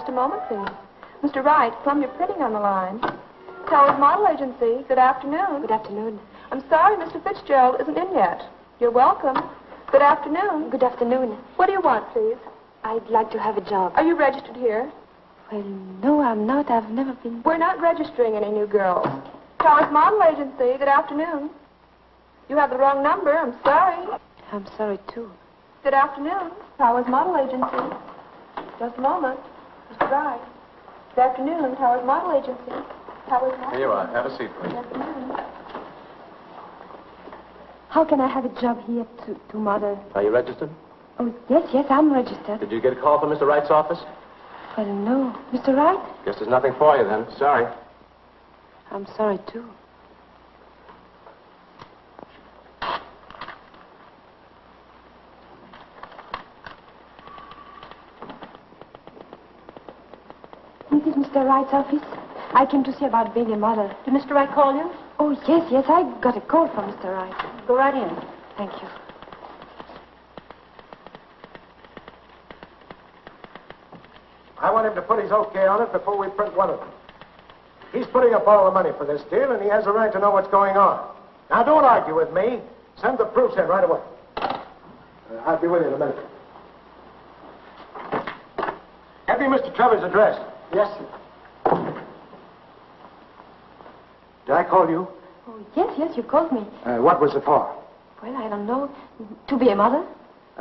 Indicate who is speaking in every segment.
Speaker 1: Just a moment, please. Mr. Wright, Columbia Printing on the line. Towers Model Agency. Good afternoon.
Speaker 2: Good afternoon.
Speaker 1: I'm sorry Mr. Fitzgerald isn't in yet. You're welcome. Good afternoon.
Speaker 2: Good afternoon.
Speaker 1: What do you want, please?
Speaker 2: I'd like to have a job.
Speaker 1: Are you registered here?
Speaker 2: Well, no, I'm not. I've never been...
Speaker 1: We're not registering any new girls. Towers Model Agency. Good afternoon. You have the wrong number. I'm sorry.
Speaker 2: I'm sorry, too.
Speaker 1: Good afternoon. Towers Model Agency. Just a moment. Mr. Wright. Good afternoon. Towers Model Agency. Towers Model.
Speaker 3: Here you are. Have a seat, please.
Speaker 1: Good afternoon.
Speaker 2: How can I have a job here to Mother?
Speaker 3: Are you registered?
Speaker 2: Oh, yes, I'm registered.
Speaker 3: Did you get a call from Mr. Wright's office?
Speaker 2: Well, no. Mr. Wright?
Speaker 3: Guess there's nothing for you then. Sorry.
Speaker 2: I'm sorry, too. This is Mr. Wright's office. I came to see about being a mother.
Speaker 1: Did Mr. Wright call you?
Speaker 2: Oh, yes, I got a call from Mr. Wright.
Speaker 1: Go right in.
Speaker 2: Thank you.
Speaker 4: I want him to put his okay on it before we print one of them. He's putting up all the money for this deal, and he has a right to know what's going on. Now, don't argue with me. Send the proofs in right away. I'll be with you in a minute. Get me Mr. Trevor's address.
Speaker 5: Yes, sir.
Speaker 4: Did I call you?
Speaker 2: Oh, yes, you called me.
Speaker 4: What was it for?
Speaker 2: Well, I don't know. To be a mother?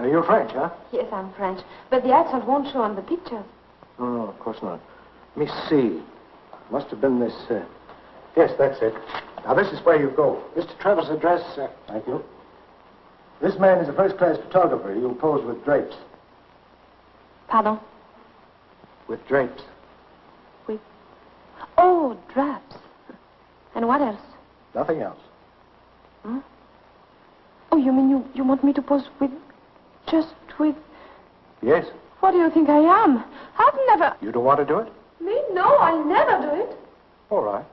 Speaker 4: You're French, huh?
Speaker 2: Yes, I'm French. But the accent won't show on the picture.
Speaker 4: Oh, of course not. Let me see. Must have been this. Yes, that's it. Now, this is where you go. Mr. Trevor's address, sir. Thank you. This man is a first-class photographer. He'll pose with drapes.
Speaker 2: Pardon?
Speaker 4: With drapes.
Speaker 2: With... Oh, drapes. And what else?
Speaker 4: Nothing else.
Speaker 2: Hmm? Oh, you mean you want me to pose with... just with...
Speaker 4: Yes.
Speaker 2: What do you think I am? I've never...
Speaker 4: You don't want to do it?
Speaker 1: Me? No, I never do it.
Speaker 4: All right.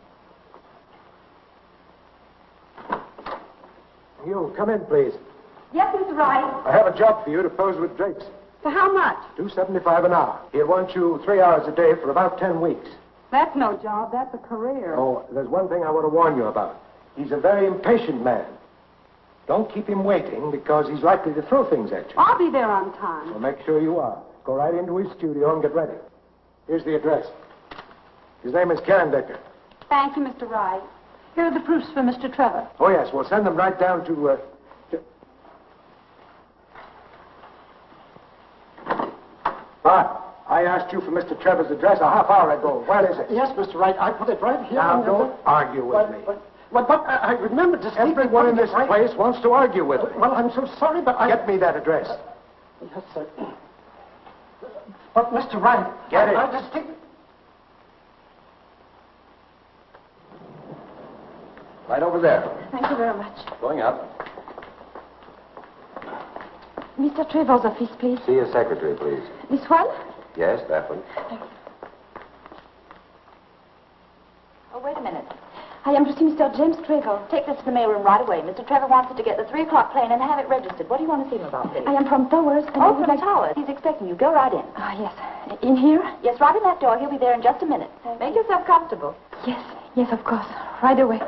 Speaker 4: You, come in, please.
Speaker 1: Yes, Mr. Wright.
Speaker 4: I have a job for you to pose with drapes.
Speaker 1: For how much?
Speaker 4: $2.75 an hour. He'll want you 3 hours a day for about 10 weeks.
Speaker 1: That's no job. That's a career.
Speaker 4: Oh, there's one thing I want to warn you about. He's a very impatient man. Don't keep him waiting because he's likely to throw things at you.
Speaker 1: I'll be there on time.
Speaker 4: So make sure you are. Go right into his studio and get ready. Here's the address. His name is Decker.
Speaker 1: Thank you, Mr. Wright. Here are the proofs for Mr. Trevor.
Speaker 4: Oh, yes. We'll send them right down to... Bart, I asked you for Mr. Trevor's address a half hour ago. Where is it?
Speaker 5: Yes, Mr. Wright, I put it right here.
Speaker 4: Now, don't argue with me.
Speaker 5: But I remember distinctly...
Speaker 4: Everyone in this place wants to argue with me.
Speaker 5: Well, I'm so sorry, but I...
Speaker 4: Get me that address.
Speaker 5: Yes, sir. But, Mr. Wright...
Speaker 4: Get it.
Speaker 5: I distinctly...
Speaker 3: Right over there.
Speaker 2: Thank you very much.
Speaker 3: Going up.
Speaker 2: Mr. Trevor's office, please.
Speaker 3: See your secretary, please.
Speaker 2: This one?
Speaker 3: Yes, that one.
Speaker 6: Oh, wait a minute.
Speaker 2: I am to see Mr. James Trevor.
Speaker 6: Take this to the mailroom right away. Mr. Trevor wants us to get the 3 o'clock plane and have it registered. What do you want to see him about, please?
Speaker 2: I am from Towers. And I
Speaker 6: Oh,
Speaker 2: would
Speaker 6: from
Speaker 2: like...
Speaker 6: Towers. He's expecting you. Go right in.
Speaker 2: Ah, yes. In here?
Speaker 6: Yes, right in that door. He'll be there in just a minute. Make yourself comfortable.
Speaker 2: Yes, of course. Right away.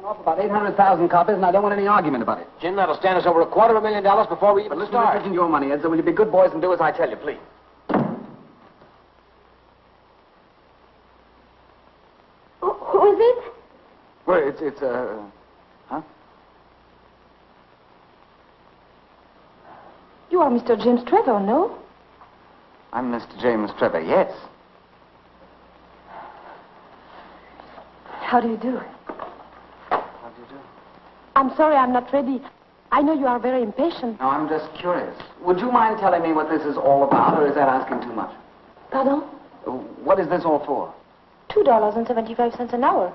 Speaker 7: Off about 800,000 copies, and I don't want any argument about it.
Speaker 3: Jim, that'll stand us over $250,000 before we even
Speaker 7: Listen,
Speaker 3: start.
Speaker 7: this isn't your money, Ed, so will you be good boys and do as I tell you, please?
Speaker 2: Who is it?
Speaker 7: Well, it's huh?
Speaker 2: You are Mr. James Trevor, no?
Speaker 7: I'm Mr. James Trevor, yes.
Speaker 2: How do you do?
Speaker 7: How do you do?
Speaker 2: I'm sorry I'm not ready. I know you are very impatient.
Speaker 7: No, I'm just curious. Would you mind telling me what this is all about, or is that asking too much?
Speaker 2: Pardon?
Speaker 7: What is this all for?
Speaker 2: $2.75 an hour.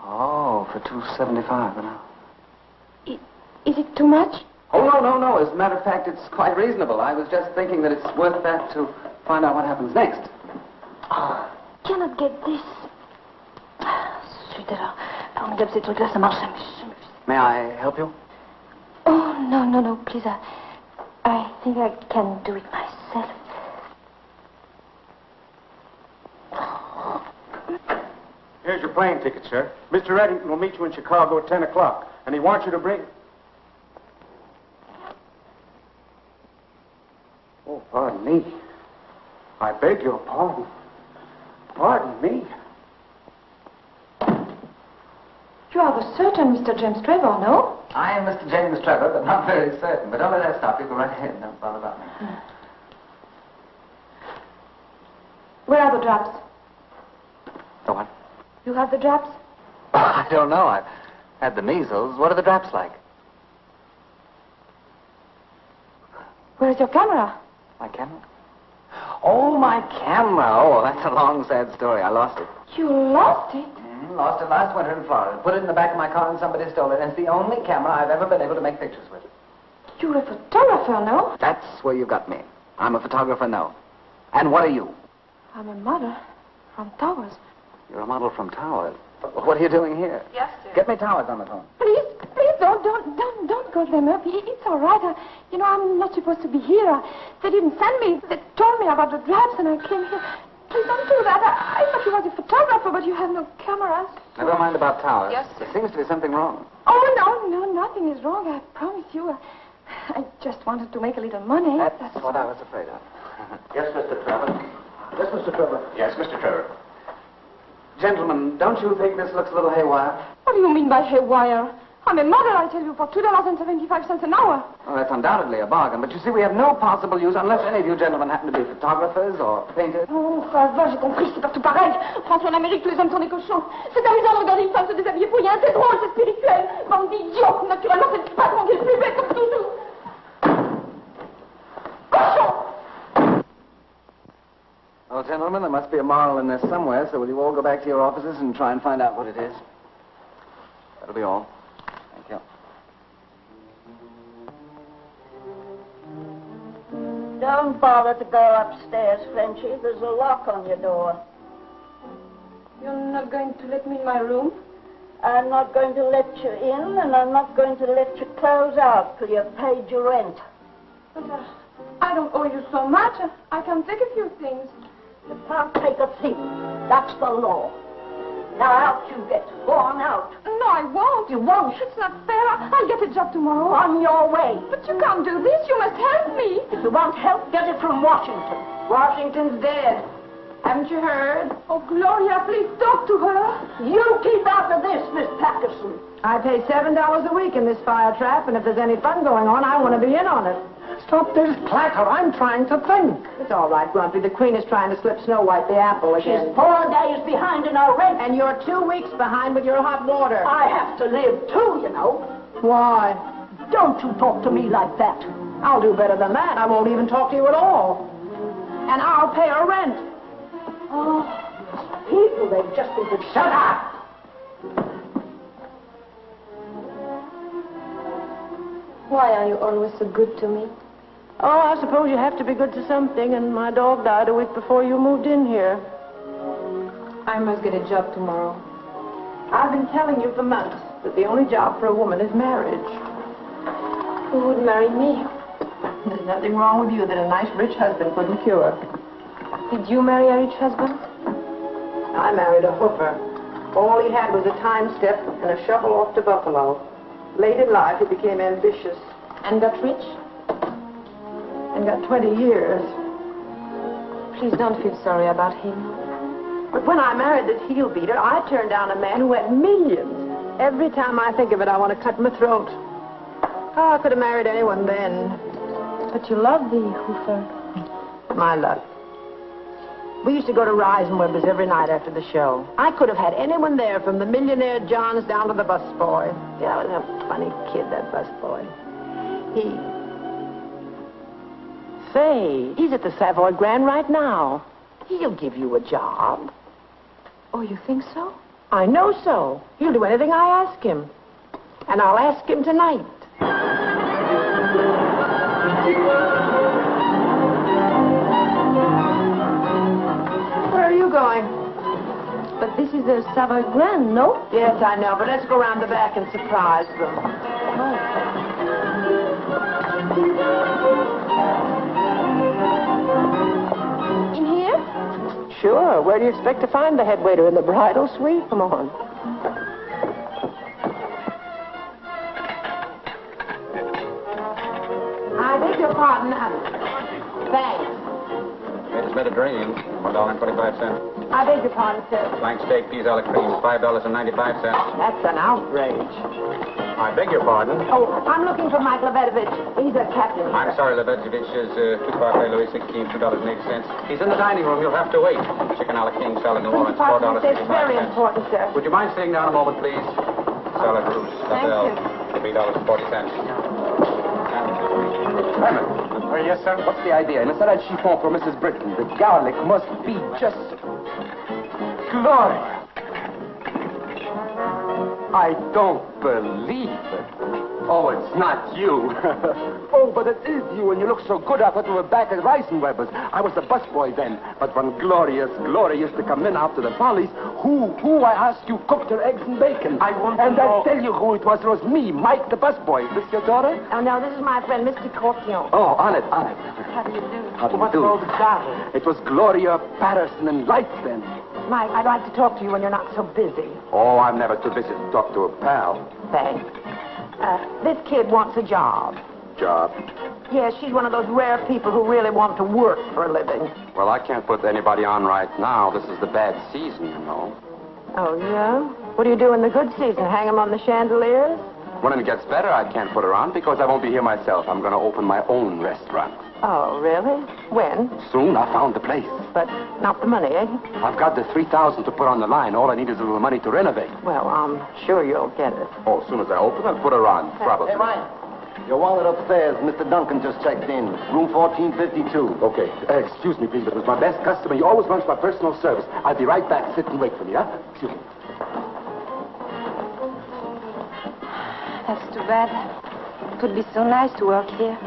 Speaker 7: Oh, for $2.75 an hour.
Speaker 2: Is it too much?
Speaker 7: Oh, no. As a matter of fact, it's quite reasonable. I was just thinking that it's worth that to find out what happens next.
Speaker 2: Oh, cannot get this. Zut alors. Formidable, ces trucs-là, ça marche jamais.
Speaker 7: May I help you?
Speaker 2: Oh, no, please. I think I can do it myself.
Speaker 4: Here's your plane ticket, sir. Mr. Eddington will meet you in Chicago at 10 o'clock, and he wants you to bring... Oh, pardon me. I beg your pardon. Pardon me.
Speaker 1: You are the certain Mr. James Trevor, no?
Speaker 7: I am Mr. James Trevor, but not very certain. But don't let that stop you. Go right ahead. Don't bother about me.
Speaker 1: Where are the drops?
Speaker 7: The what?
Speaker 1: You have the drops?
Speaker 7: I don't know. I've had the measles. What are the drops like?
Speaker 1: Where's your camera?
Speaker 7: My camera? Oh, my camera. Oh, that's a long, sad story. I lost it.
Speaker 1: You lost it?
Speaker 7: Lost it last winter in Florida. Put it in the back of my car and somebody stole it. And it's the only camera I've ever been able to make pictures with.
Speaker 1: You're a photographer, no?
Speaker 7: That's where you got me. I'm a photographer, no. And what are you?
Speaker 1: I'm a model from Towers.
Speaker 7: You're a model from Towers. What are you doing here?
Speaker 1: Yes, sir.
Speaker 7: Get me Towers on the phone.
Speaker 1: Please, don't call them up. It's all right. I'm not supposed to be here. They didn't send me. They told me about the drops and I came here. Please don't do that. I thought you was a photographer, but you have no cameras.
Speaker 7: Never mind about Towers.
Speaker 1: Yes, sir.
Speaker 7: There seems to be something wrong.
Speaker 1: Oh, no, nothing is wrong. I promise you. I just wanted to make a little money.
Speaker 7: That's what I was afraid of.
Speaker 3: Yes, Mr. Trevor.
Speaker 4: Yes, Mr. Trevor.
Speaker 3: Yes, Mr. Trevor.
Speaker 7: Gentlemen, don't you think this looks a little haywire?
Speaker 1: What do you mean by haywire? I'm a model, I tell you, for $2.75 an hour.
Speaker 7: Well, that's undoubtedly a bargain, but you see, we have no possible use unless any of you gentlemen happen to be photographers or painters.
Speaker 1: Oh, ça va, j'ai compris, c'est partout pareil. Rentre en Amérique, tous les hommes sont des cochons. C'est amusant de regarder une femme se déshabiller pour rien, c'est drôle, c'est spirituel. Bande d'idiots, naturellement, c'est le patron qui est le plus bête, comme toujours. Cochon!
Speaker 7: Well, gentlemen, there must be a moral in this somewhere, so will you all go back to your offices and try and find out what it is? That'll be all. Thank you.
Speaker 8: Don't bother to go upstairs, Frenchie. There's a lock on your door.
Speaker 1: You're not going to let me in my room?
Speaker 8: I'm not going to let you in, and I'm not going to let you close out till you've paid your rent.
Speaker 1: But I don't owe you so much. I can take a few things.
Speaker 8: You can't take a thing. That's the law. Now out you get. Go on out.
Speaker 1: No, I won't.
Speaker 8: You won't.
Speaker 1: It's not fair. I'll get a job tomorrow.
Speaker 8: On your way.
Speaker 1: But you can't do this. You must help me.
Speaker 8: If you want help, get it from Washington.
Speaker 1: Washington's dead. Haven't you heard? Oh, Gloria, please talk to her.
Speaker 8: You keep out of this, Miss Patterson.
Speaker 9: I pay $7 a week in this fire trap, and if there's any fun going on, I want to be in on it.
Speaker 5: Stop this clatter. I'm trying to think.
Speaker 9: It's all right, Grumpy. The Queen is trying to slip Snow White the apple again.
Speaker 8: She's 4 days behind in our rent.
Speaker 9: And you're 2 weeks behind with your hot water.
Speaker 8: I have to live, too, you know.
Speaker 9: Why?
Speaker 8: Don't you talk to me like that.
Speaker 9: I'll do better than that. I won't even talk to you at all. And I'll pay her rent.
Speaker 8: Oh, people, they've just been to shut up.
Speaker 1: Why are you always so good to me?
Speaker 9: Oh, I suppose you have to be good to something, and my dog died a week before you moved in here.
Speaker 1: I must get a job tomorrow.
Speaker 9: I've been telling you for months that the only job for a woman is marriage.
Speaker 1: Who would marry me?
Speaker 9: There's nothing wrong with you that a nice, rich husband couldn't cure.
Speaker 1: Did you marry a rich husband?
Speaker 9: I married a hoofer. All he had was a time step and a shovel off to Buffalo. Late in life, he became ambitious.
Speaker 1: And got rich?
Speaker 9: And got 20 years.
Speaker 1: Please don't feel sorry about him.
Speaker 9: But when I married this heel beater, I turned down a man who had millions. Every time I think of it, I want to cut my throat. Oh, I could have married anyone then.
Speaker 1: But you love the hoofer.
Speaker 9: My luck. We used to go to Reisenweber's every night after the show. I could have had anyone there, from the millionaire Johns down to the busboy. Yeah, was a funny kid, that busboy. Say, he's at the Savoy Grand right now. He'll give you a job.
Speaker 1: Oh, you think so?
Speaker 9: I know so. He'll do anything I ask him. And I'll ask him tonight. Where are you going?
Speaker 2: But this is the Savoy Grand, no?
Speaker 9: Yes, I know, but let's go around the back and surprise them.
Speaker 2: In here?
Speaker 9: Sure. Where do you expect to find the head waiter in the bridal suite? Come on. I beg your pardon. Thanks.
Speaker 10: It's Mediterranean, $1.25.
Speaker 9: I beg your pardon, sir.
Speaker 10: Flank steak, peas a la creme, $5.95.
Speaker 9: That's an outrage.
Speaker 10: I beg your pardon.
Speaker 9: Oh, I'm looking for Mike Lebetovich. He's a captain.
Speaker 10: I'm sorry, Lebetovich is two parfait Louis 16, $2.80. He's in the dining room. You'll have to wait. Chicken a la king, salad New Orleans, $4.85.
Speaker 9: It's very important, sir.
Speaker 10: Would you mind sitting down a moment, please? Salad Rouge,
Speaker 9: Thank you.
Speaker 10: $3.40.
Speaker 7: Yes, sir? What's the idea? In a salad chiffon for Mrs. Britton, the garlic must be just... Gloria! I don't believe it. Oh, it's not you. Oh, but it is you, and you look so good. I thought you were back at Reisenweber's. I was the busboy then. But when Gloria used to come in after the volleys, who, I asked you, cooked her eggs and bacon? I want to know. And I'll tell you who it was. It was me, Mike the busboy. Is this your daughter?
Speaker 9: Oh, no, this is my friend, Mr. Cortillon.
Speaker 7: Oh, on it.
Speaker 9: How do you do?
Speaker 7: How do you do?
Speaker 9: What's all the
Speaker 7: It was Gloria, Patterson, and Lights then.
Speaker 9: Mike, I'd like to talk to you when you're not so busy.
Speaker 7: Oh, I'm never too busy to talk to a pal.
Speaker 9: Thanks. This kid wants a job.
Speaker 7: Job?
Speaker 9: Yes, she's one of those rare people who really want to work for a living.
Speaker 10: Well, I can't put anybody on right now. This is the bad season, you know.
Speaker 9: Oh, yeah? What do you do in the good season? Hang them on the chandeliers?
Speaker 10: When it gets better, I can't put her on because I won't be here myself. I'm going to open my own restaurant.
Speaker 9: Oh, really? When?
Speaker 10: Soon. I found the place.
Speaker 9: But not the money, eh?
Speaker 10: I've got the $3,000 to put on the line. All I need is a little money to renovate.
Speaker 9: Well, I'm sure you'll get it.
Speaker 10: Oh, as soon as I open, I'll put her on, probably.
Speaker 7: Hey, Ryan. Your wallet upstairs. Mr. Duncan just checked in. Room 1452.
Speaker 10: Okay. Excuse me, please, but it was my best customer. He always runs my personal service. I'll be right back. Sit and wait for me, huh? Excuse me.
Speaker 2: That's too bad. It would be so nice to work here.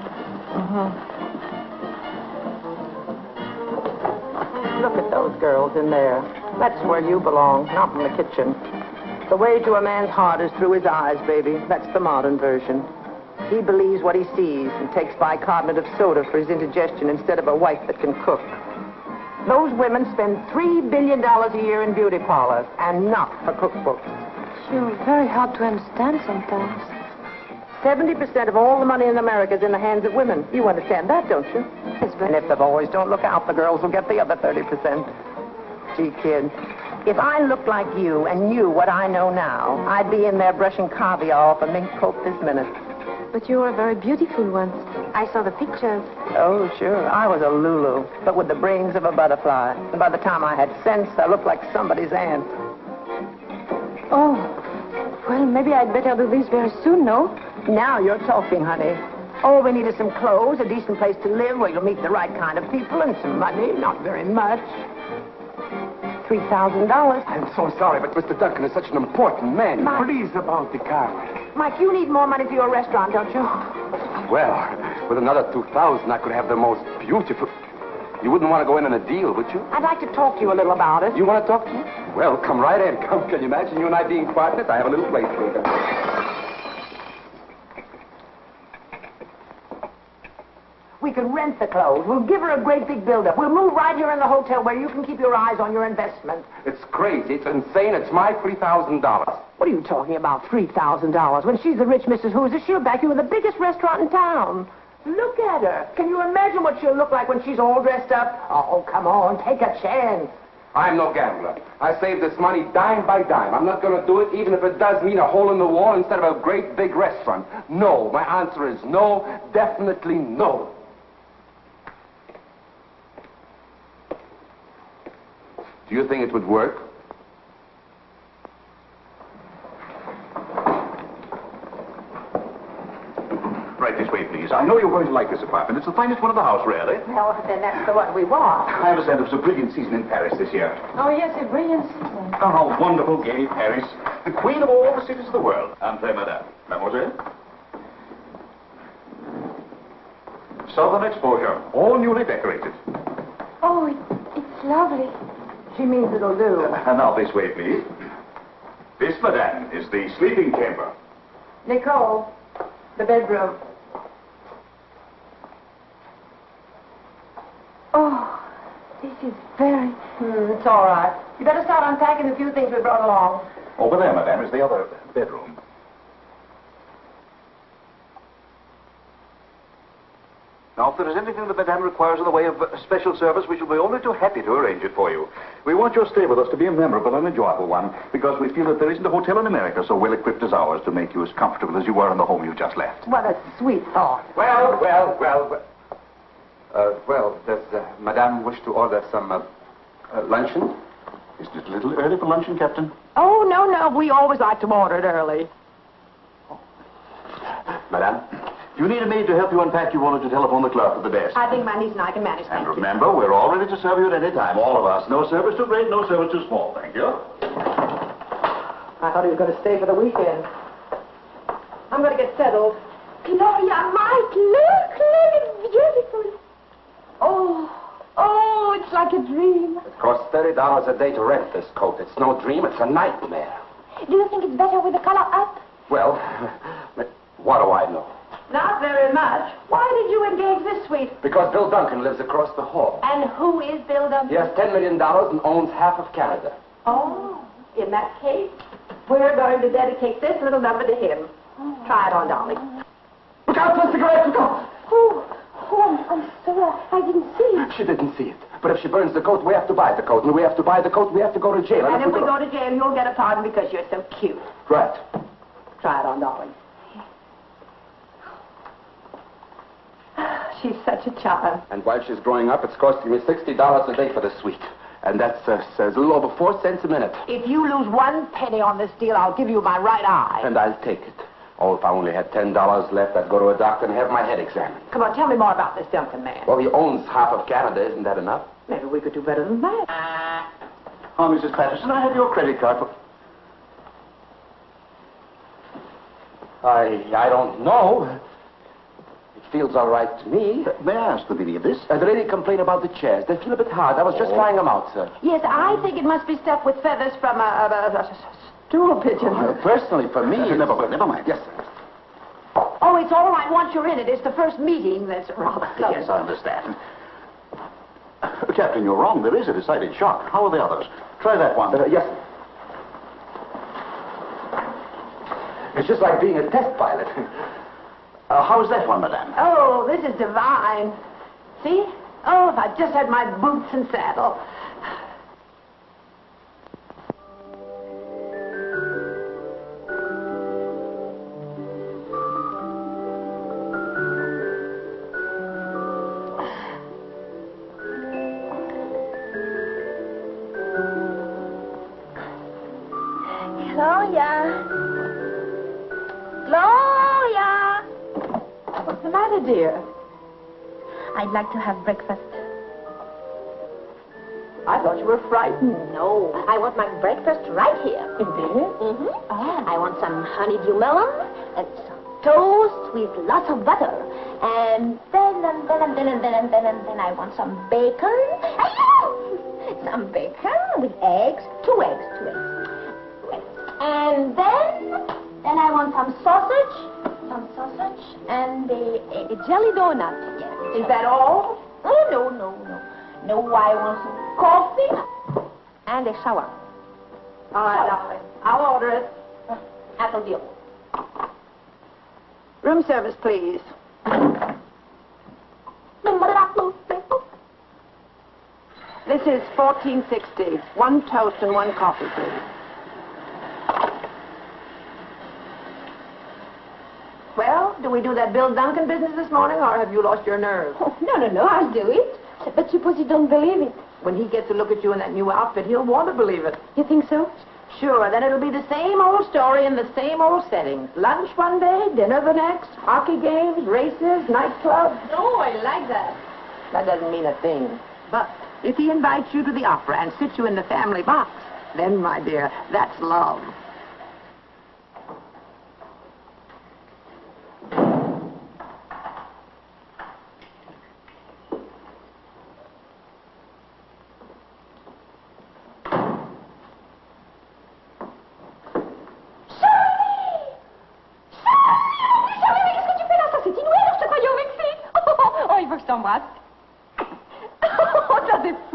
Speaker 9: Look at those girls in there. That's where you belong, not in the kitchen. The way to a man's heart is through his eyes, baby. That's the modern version. He believes what he sees and takes bicarbonate of soda for his indigestion instead of a wife that can cook. Those women spend $3 billion a year in beauty parlors and not for cookbooks.
Speaker 2: You're very hard to understand sometimes.
Speaker 9: 70% of all the money in America is in the hands of women. You understand that, don't you?
Speaker 2: Yes, but...
Speaker 9: And if the boys don't look out, the girls will get the other 30%. Gee, kid, if I looked like you and knew what I know now, I'd be in there brushing caviar off a mink coat this minute.
Speaker 2: But you were very beautiful once. I saw the pictures.
Speaker 9: Oh, sure. I was a Lulu, but with the brains of a butterfly. And by the time I had sense, I looked like somebody's aunt.
Speaker 2: Oh, well, maybe I'd better do this very soon, no?
Speaker 9: Now you're talking, honey. All we need is some clothes, a decent place to live where you'll meet the right kind of people, and some money. Not very much. $3,000.
Speaker 10: I'm so sorry, but Mr. Duncan is such an important man.
Speaker 9: Mike.
Speaker 10: Please, about the car.
Speaker 9: Mike, you need more money for your restaurant, don't you?
Speaker 10: Well, with another $2,000, I could have the most beautiful... You wouldn't want to go in on a deal, would you?
Speaker 9: I'd like to talk to you a little about it.
Speaker 10: You want to talk to me? Well, come right in. Come, can you imagine you and I being partners? I have a little place for you.
Speaker 9: We can rent the clothes. We'll give her a great big build-up. We'll move right here in the hotel where you can keep your eyes on your investment.
Speaker 10: It's crazy. It's insane. It's my $3,000.
Speaker 9: What are you talking about, $3,000? When she's the rich Mrs. Hoosier, she'll back you in the biggest restaurant in town. Look at her. Can you imagine what she'll look like when she's all dressed up? Oh, come on, take a chance.
Speaker 10: I'm no gambler. I save this money dime by dime. I'm not going to do it even if it does mean a hole in the wall instead of a great big restaurant. No. My answer is no. Definitely no. Do you think it would work?
Speaker 3: Right this way, please. I
Speaker 11: know you're going to like this apartment. It's the finest one in the house, really.
Speaker 9: Well, then that's the one we want.
Speaker 11: I understand it was a brilliant season in Paris this year.
Speaker 2: Oh, yes, a brilliant season.
Speaker 11: Oh, how wonderful, gay Paris. The queen of all the cities of the world. Entree, madame. Mademoiselle? Southern exposure, all newly decorated.
Speaker 1: Oh, it's lovely.
Speaker 9: She means it'll do.
Speaker 11: Now, this way, please. This, madame, is the sleeping chamber.
Speaker 9: Nicole, the bedroom.
Speaker 1: Oh, this is very...
Speaker 9: It's all right. You better start unpacking the few things we brought along.
Speaker 11: Over there, madame, is the other bedroom. Now, if there is anything that Madame requires in the way of special service, we shall be only too happy to arrange it for you. We want your stay with us to be a memorable and enjoyable one, because we feel that there isn't a hotel in America so well equipped as ours to make you as comfortable as you were in the home you just left.
Speaker 9: What a sweet thought.
Speaker 10: Well, does Madame wish to order some luncheon?
Speaker 11: Isn't it a little early for luncheon, Captain?
Speaker 9: Oh, no. We always like to order it early.
Speaker 10: Madame?
Speaker 11: If you need a maid to help you unpack, you wanted to telephone the clerk at the desk.
Speaker 9: I think my niece and I can manage that.
Speaker 11: And remember, we're all ready to serve you at any time, all of us. No service too great, no service too small. Thank you.
Speaker 9: I thought he was going to stay for the weekend. I'm going to get settled.
Speaker 1: Gloria, Mike, look, it's beautiful. Oh, it's like a dream.
Speaker 10: It costs $30 a day to rent this coat. It's no dream, it's a nightmare.
Speaker 1: Do you think it's better with the color up?
Speaker 10: Well, what do I know?
Speaker 9: Not very much. Why did you engage this suite?
Speaker 10: Because Bill Duncan lives across the hall.
Speaker 9: And who is Bill Duncan?
Speaker 10: He has $10 million and owns half of Canada.
Speaker 9: Oh, in that case, we're going to dedicate this little number to him. Try it on, darling.
Speaker 10: Look out for the cigarette! Look out!
Speaker 1: I'm sorry. I didn't see it.
Speaker 10: She didn't see it. But if she burns the coat, we have to buy the coat. And we have to buy the coat, we have to go to jail.
Speaker 9: And if we go to jail, you'll get a pardon because you're so cute.
Speaker 10: Right.
Speaker 9: Try it on, darling. She's such a child.
Speaker 10: And while she's growing up, it's costing me $60 a day for the suite. And that's a little over 4 cents a minute.
Speaker 9: If you lose 1 penny on this deal, I'll give you my right eye.
Speaker 10: And I'll take it. Oh, if I only had $10 left, I'd go to a doctor and have my head examined.
Speaker 9: Come on, tell me more about this Duncan man.
Speaker 10: Well, he owns half of Canada. Isn't that enough?
Speaker 9: Maybe we could do better than that.
Speaker 11: Oh, Mrs. Patterson, I have your credit card for...
Speaker 10: I don't know. It feels all right to me.
Speaker 11: May I ask the meaning of this?
Speaker 10: The lady complained about the chairs. They feel a bit hard. I was just trying them out, sir.
Speaker 9: Yes, I think it must be stuffed with feathers from a stool pigeon.
Speaker 10: Personally, for me...
Speaker 11: Never mind.
Speaker 10: Yes, sir.
Speaker 9: Oh, it's all right once you're in it. It's the first meeting that's rather slow.
Speaker 11: Yes, I understand. Captain, you're wrong. There is a decided shock. How are the others? Try that one.
Speaker 10: Yes, sir. It's just like being a test pilot.
Speaker 11: How's that one, madame?
Speaker 9: Oh, this is divine. See? Oh, if I just had my boots and saddle.
Speaker 1: Gloria!
Speaker 9: What's the matter, dear?
Speaker 1: I'd like to have breakfast.
Speaker 9: I thought you were frightened.
Speaker 1: No, I want my breakfast right here.
Speaker 9: Indeed?
Speaker 1: Mm-hmm.
Speaker 9: Oh.
Speaker 1: I want some honeydew melon and some toast with lots of butter. And then I want some bacon. Some bacon with eggs. 2 eggs. And then I want some sausage and a jelly donut. Yes.
Speaker 9: Is that all?
Speaker 1: Oh, no. No, I want some coffee and a shower.
Speaker 9: All right, darling. I'll order it.
Speaker 1: That'll do.
Speaker 9: Room service, please. This is $14.60. 1 toast and 1 coffee, please. Well, do we do that Bill Duncan business this morning, or have you lost your nerve?
Speaker 1: Oh, no, I'll do it. But suppose you don't believe it.
Speaker 9: When he gets a look at you in that new outfit, he'll want to believe it.
Speaker 1: You think so?
Speaker 9: Sure, then it'll be the same old story in the same old settings. Lunch one day, dinner the next, hockey games, races, nightclubs.
Speaker 6: Oh, I like that.
Speaker 9: That doesn't mean a thing. But if he invites you to the opera and sits you in the family box, then, my dear, that's love.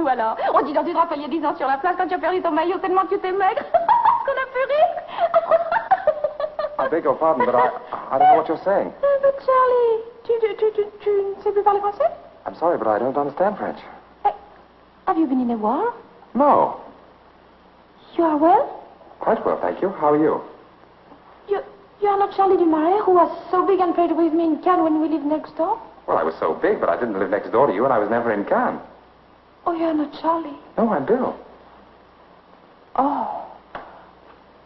Speaker 1: Alors, on dit dans une drape, il y a 10 ans sur la place quand tu as perdu ton maillot tellement que tu t'es maigre. Qu'on a pu rire.
Speaker 7: I beg your pardon, but I don't know what you're saying.
Speaker 1: But Charlie, tu ne sais plus parler français?
Speaker 7: I'm sorry, but I don't understand French.
Speaker 1: Hey, have you been in a war?
Speaker 7: No.
Speaker 1: You are well?
Speaker 7: Quite well, thank you. How are you?
Speaker 1: You are not Charlie Dumaret, who was so big and played with me in Cannes when we lived next door?
Speaker 7: Well, I was so big, but I didn't live next door to you, and I was never in Cannes.
Speaker 1: Oh, you're not Charlie.
Speaker 7: No, I'm Bill.
Speaker 1: Oh.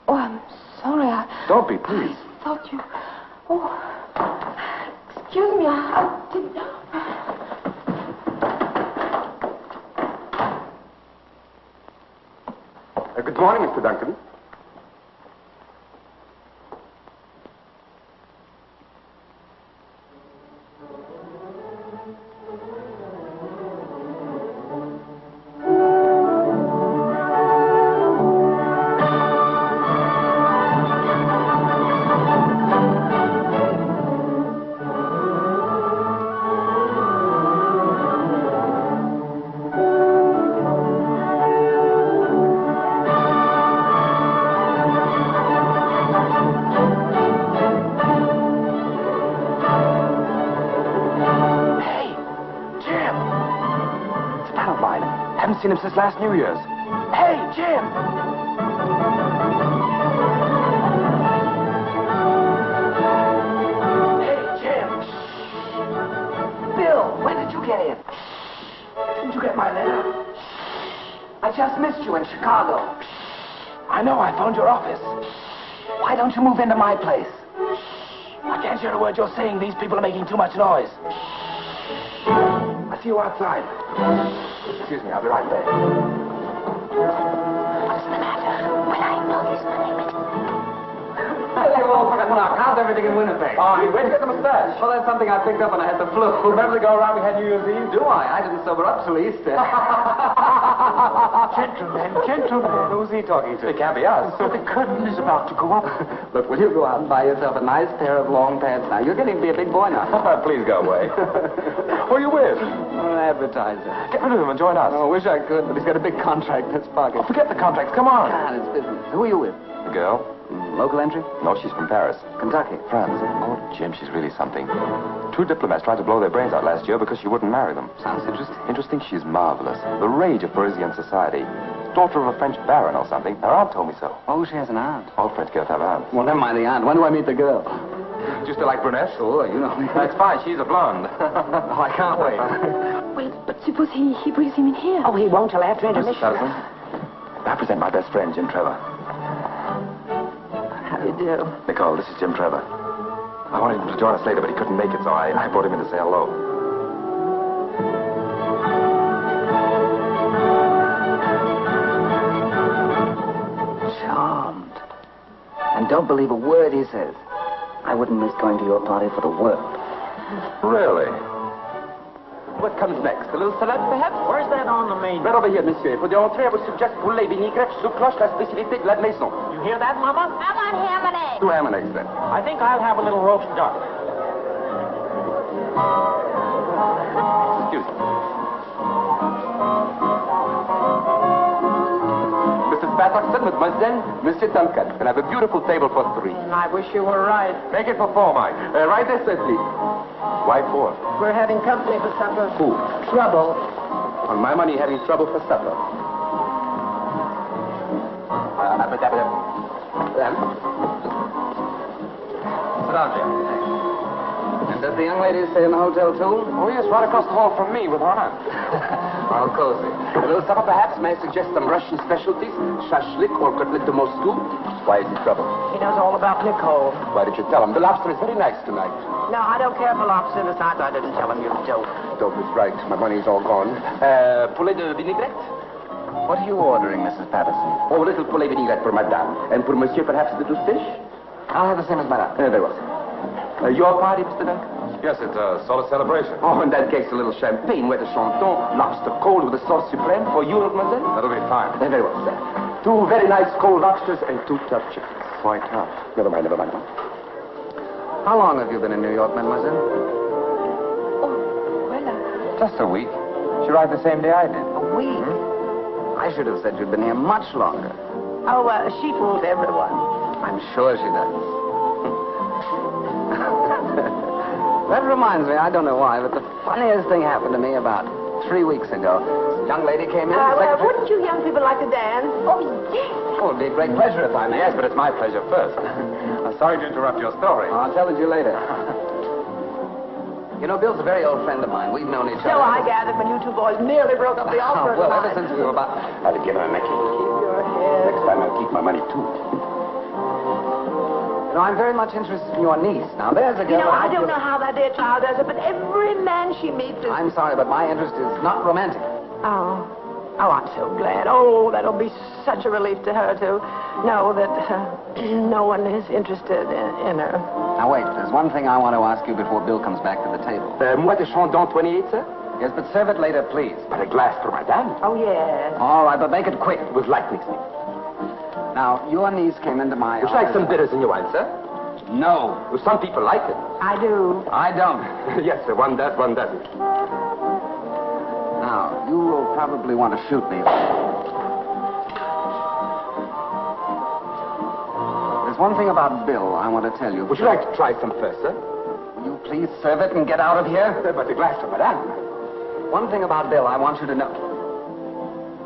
Speaker 1: Oh, I'm sorry.
Speaker 7: Don't be, please.
Speaker 1: I thought you... Oh. Excuse me, I didn't...
Speaker 7: Good morning, Mr. Duncan. Seen him since last New Year's. Hey, Jim! Hey, Jim! Bill, when did you get in? Didn't you get my letter? I just missed you in Chicago. I know, I phoned your office. Why don't you move into my place? I can't hear a word you're saying. These people are making too much noise. I'll see you outside. Excuse me, I'll be right there.
Speaker 1: What's the matter? Well, I know this money, but...
Speaker 3: How's everything in Winnipeg?
Speaker 10: Oh, where'd you get the mustache? Well, that's something I picked up when I had the flu. Remember the go-around we had New Year's Eve? Do I? I didn't sober up till Easter.
Speaker 7: Gentlemen. Who's he talking to? It can't be us.
Speaker 5: The curtain is about to go up.
Speaker 10: Look, will you go out and buy yourself a nice pair of long pants now? You're getting to be a big boy now.
Speaker 7: Please go away. Who are you with?
Speaker 10: An advertiser.
Speaker 7: Get rid of him and join us.
Speaker 10: Oh, I wish I could, but he's got a big contract in his pocket.
Speaker 7: Oh, forget the contracts. Come on.
Speaker 10: God, it's business. Who are you with?
Speaker 7: The girl?
Speaker 10: Local entry?
Speaker 7: No, she's from Paris.
Speaker 10: Kentucky.
Speaker 7: France. Oh, Jim, she's really something. 2 diplomats tried to blow their brains out last year because she wouldn't marry them.
Speaker 10: Sounds interesting.
Speaker 7: Interesting? She's marvelous. The rage of Parisian society. Daughter of a French baron or something. Her aunt told me so.
Speaker 10: Oh, she has an aunt.
Speaker 7: All French girls have aunts.
Speaker 10: Well, never mind the aunt. When do I meet the girl?
Speaker 7: Do you still like brunettes?
Speaker 10: Sure, you know.
Speaker 7: That's fine. She's a blonde. Oh, I can't wait.
Speaker 1: Well, but suppose he brings him in here.
Speaker 9: Oh, he won't till after intermission.
Speaker 7: Mrs. Patterson, I present my best friend, Jim Trevor.
Speaker 9: How do you do?
Speaker 7: Nicole, this is Jim Trevor. I wanted him to join us later, but he couldn't make it, so I brought him in to say hello.
Speaker 10: Charmed. And don't believe a word he says. I wouldn't miss going to your party for the world.
Speaker 7: Really?
Speaker 10: What comes next? A little salade, perhaps?
Speaker 5: Where's that on the menu?
Speaker 10: Right over here, monsieur. For the entrée, I would suggest poulet, vinaigrette, soupe cloche, la spécialité de la maison.
Speaker 5: You hear that, Mama?
Speaker 6: I want ham and eggs.
Speaker 10: 2 ham and eggs, then.
Speaker 5: I think I'll have a little roast duck.
Speaker 7: Excuse me. Mrs. Patterson, mademoiselle, Monsieur Duncan. Can I have a beautiful table for 3?
Speaker 9: I wish you were right.
Speaker 7: Make it for 4, Mike. Right this way, please. Why 4?
Speaker 9: We're having company for supper.
Speaker 7: Who?
Speaker 9: Trouble.
Speaker 7: On my money, having trouble for supper. Sit down, Jim.
Speaker 10: And does the young lady stay in the hotel, too?
Speaker 7: Oh, yes, right across the hall from me with her aunt.
Speaker 10: All cozy. A little supper, perhaps? May I suggest some Russian specialties? Shashlik or cutlet de Moscow? Why is he trouble?
Speaker 9: He knows all about Nicole.
Speaker 10: Why did you tell him? The lobster is very nice tonight.
Speaker 9: No, I don't care for lobster. Besides, I didn't tell him you dope.
Speaker 10: Dope is right. My money's all gone. Poulet de vinaigrette?
Speaker 12: What are you ordering, Mrs. Patterson?
Speaker 10: Oh, a little poulet vinaigrette for madame. And for monsieur, perhaps a little fish?
Speaker 12: I'll have the same as madame.
Speaker 10: Very well, sir. Your party, Mr. Duncan?
Speaker 7: Yes, it's a sort of celebration.
Speaker 10: Oh, in that case, a little champagne, wet de chanton, lobster cold with a sauce supreme for you, mademoiselle?
Speaker 7: That'll be fine.
Speaker 10: Very well, sir. 2 very nice cold lobsters and 2 tough chickens.
Speaker 12: Quite tough.
Speaker 10: Never mind, never mind.
Speaker 12: How long have you been in New York, mademoiselle?
Speaker 1: Oh, well,
Speaker 12: Just a week. She arrived the same day I did.
Speaker 9: A week?
Speaker 12: I should have said you'd been here much longer.
Speaker 9: Oh, she fools everyone.
Speaker 12: I'm sure she does. That reminds me, I don't know why, but the funniest thing happened to me about 3 weeks ago. A young lady came in.
Speaker 9: Wouldn't you young people like to dance?
Speaker 1: oh, yes.
Speaker 12: Oh, it'd be a great pleasure if I may.
Speaker 7: Yes, but it's my pleasure first. I'm sorry to interrupt your story.
Speaker 12: I'll tell it you later. You know, Bill's a very old friend of mine. We've known each other.
Speaker 9: So I gathered when you two boys nearly broke up the opera
Speaker 12: Well, ever
Speaker 9: tonight.
Speaker 12: since we were about...
Speaker 10: I'll give her a necklace.
Speaker 9: Keep your head.
Speaker 10: Next time I'll keep my money, too.
Speaker 12: You know, I'm very much interested in your niece. Now, there's a girl...
Speaker 9: You know, I don't know how that dear child does it, but every man she meets is...
Speaker 12: I'm sorry, but my interest is not romantic.
Speaker 9: Oh. Oh, I'm so glad. Oh, that'll be such a relief to her, to know that no one is interested in her.
Speaker 12: Now, wait. There's one thing I want to ask you before Bill comes back to the table.
Speaker 10: Moi de Chandon 28, sir?
Speaker 12: Yes, but serve it later, please.
Speaker 10: But a glass for madame.
Speaker 9: Oh, yes.
Speaker 12: All right, but make it quick.
Speaker 10: With light mixing.
Speaker 12: Now, your niece came into my
Speaker 10: Would you like
Speaker 12: office...
Speaker 10: some bitters in your wine, sir?
Speaker 12: No.
Speaker 10: Well, some people like it.
Speaker 9: I do.
Speaker 12: I don't.
Speaker 10: Yes, sir. One does, one doesn't.
Speaker 12: Now, you will probably want to shoot me. There's one thing about Bill I want to tell you.
Speaker 10: Would you like to try some first, sir?
Speaker 12: Will you please serve it and get out of here?
Speaker 10: But a glass for madame.
Speaker 12: One thing about Bill I want you to know.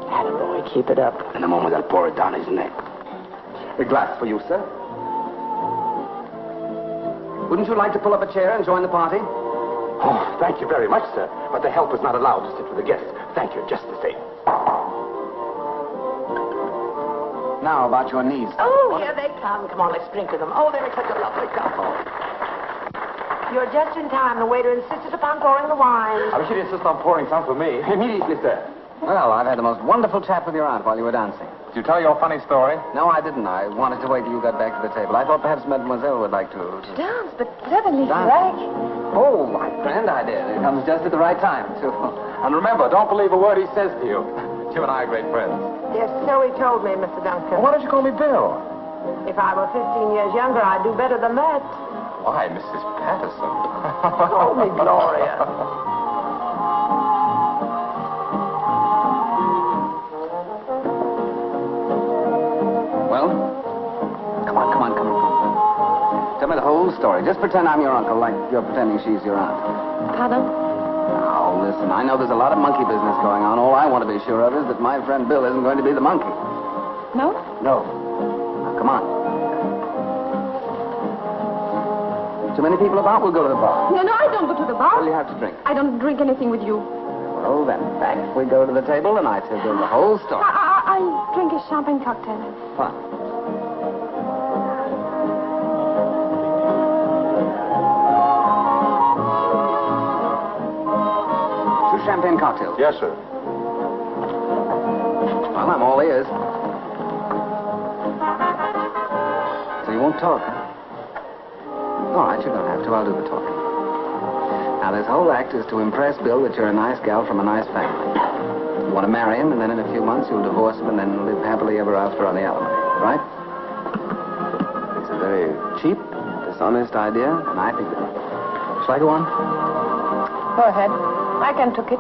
Speaker 9: Attaboy, keep it up.
Speaker 10: In a moment, I'll pour it down his neck. A glass for you, sir.
Speaker 12: Wouldn't you like to pull up a chair and join the party?
Speaker 10: Oh, thank you very much, sir. But the help is not allowed to sit with the guests. Thank you, just the same.
Speaker 12: Now, about your niece.
Speaker 9: Oh, here they come. Come on, let's drink to them. Oh, they make such a lovely couple. You're just in time. The waiter insisted upon pouring the wine.
Speaker 7: I wish you'd insist on pouring some for me.
Speaker 10: Immediately, sir.
Speaker 12: Well, I've had the most wonderful chat with your aunt while you were dancing.
Speaker 7: Did you tell your funny story?
Speaker 12: No, I didn't. I wanted to wait till you got back to the table. I thought perhaps Mademoiselle would like to...
Speaker 1: Dance, but suddenly,
Speaker 12: Dance?
Speaker 1: like...
Speaker 12: Oh, my grand idea. It comes just at the right time, too.
Speaker 7: And remember, don't believe a word he says to you. Jim and I are great friends.
Speaker 9: Yes, so he told me, Mr. Duncan.
Speaker 7: Why don't you call me Bill?
Speaker 9: If I were 15 years younger, I'd do better than that.
Speaker 7: Why, Mrs. Patterson?
Speaker 9: Call me Gloria.
Speaker 12: Well? Come on. Tell me the whole story. Just pretend I'm your uncle, like you're pretending she's your aunt.
Speaker 1: Pardon?
Speaker 12: Now, listen, I know there's a lot of monkey business going on. All I want to be sure of is that my friend Bill isn't going to be the monkey.
Speaker 1: No?
Speaker 12: No. Now, come on. Too many people about? We'll go to the bar.
Speaker 1: No, I don't go to the bar.
Speaker 12: What do you have to drink?
Speaker 1: I don't drink anything with you.
Speaker 12: Well, then, back we go to the table, and I tell Bill the whole story.
Speaker 1: I drink a champagne cocktail.
Speaker 12: Fine. Champagne cocktails.
Speaker 7: Yes, sir.
Speaker 12: Well, I'm all ears. So you won't talk, huh? All right, you don't have to. I'll do the talking. Now, this whole act is to impress Bill that you're a nice gal from a nice family. You want to marry him, and then in a few months you'll divorce him and then live happily ever after on the alimony, right? It's a very cheap, dishonest idea, and I think that... Shall I go on?
Speaker 1: Go ahead. I can took it.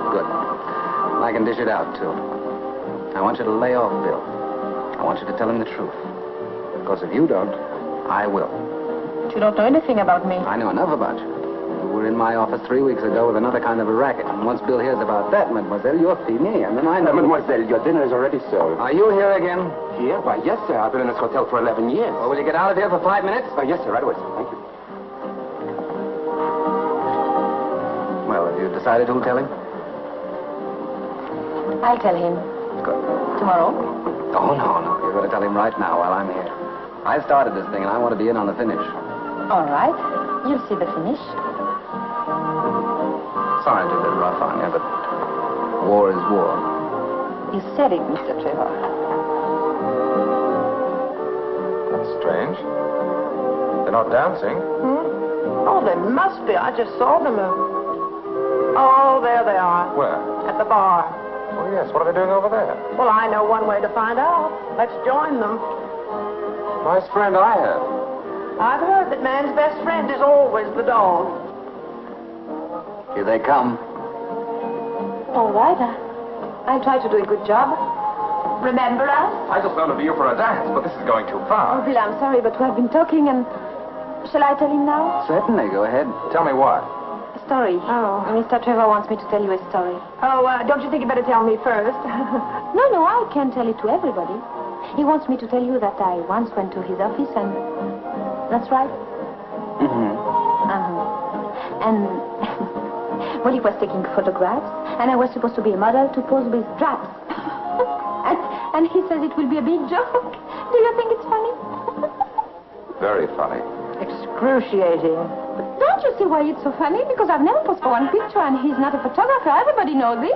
Speaker 12: Good. I can dish it out, too. I want you to lay off Bill. I want you to tell him the truth. Because if you don't, I will.
Speaker 1: But you don't know anything about me.
Speaker 12: I know enough about you. You were in my office 3 weeks ago with another kind of a racket. And once Bill hears about that, mademoiselle, you're fini. And then I know...
Speaker 10: Mademoiselle, your dinner is already served.
Speaker 12: Are you here again?
Speaker 10: Here? Why, yes, sir. I've been in this hotel for 11 years.
Speaker 12: Well, will you get out of here for 5 minutes?
Speaker 10: Yes, sir. Right away, sir. Thank you.
Speaker 12: Well, have you decided who'll tell him?
Speaker 6: I'll tell him.
Speaker 12: Good.
Speaker 6: Tomorrow?
Speaker 12: Oh, no. You're going to tell him right now while I'm here. I started this thing, and I want to be in on the finish.
Speaker 6: All right. You'll see the finish.
Speaker 12: Sorry to be a bit rough on you, but war is war.
Speaker 6: You said it, Mr. Trevor.
Speaker 10: That's strange. They're not dancing.
Speaker 9: Oh, they must be. I just saw them. Oh, there they are.
Speaker 10: Where?
Speaker 9: At the bar.
Speaker 10: Oh, yes. What are they doing over there?
Speaker 9: Well, I know one way to find out. Let's join them.
Speaker 10: Nice friend I have.
Speaker 9: I've heard that man's best friend is always the dog.
Speaker 12: Here they come.
Speaker 6: All right. I'll try to do a good job. Remember us?
Speaker 10: I just wanted you for a dance, but this is going too
Speaker 1: Oh,
Speaker 10: far.
Speaker 1: Bill, I'm sorry, but we have been talking and... Shall I tell him now?
Speaker 12: Certainly. Go ahead.
Speaker 10: Tell me what?
Speaker 1: A story.
Speaker 6: Oh.
Speaker 1: Mr. Trevor wants me to tell you a story.
Speaker 9: Oh, don't you think you better tell me first?
Speaker 1: No, I can't tell it to everybody. He wants me to tell you that I once went to his office and... That's right?
Speaker 12: Mm-hmm.
Speaker 1: Uh-huh. And... well, he was taking photographs, and I was supposed to be a model to pose with straps. and he says it will be a big joke. Do you think it's funny?
Speaker 10: Very funny.
Speaker 9: Excruciating.
Speaker 1: But don't you see why it's so funny? Because I've never posed for one picture, and he's not a photographer. Everybody knows this.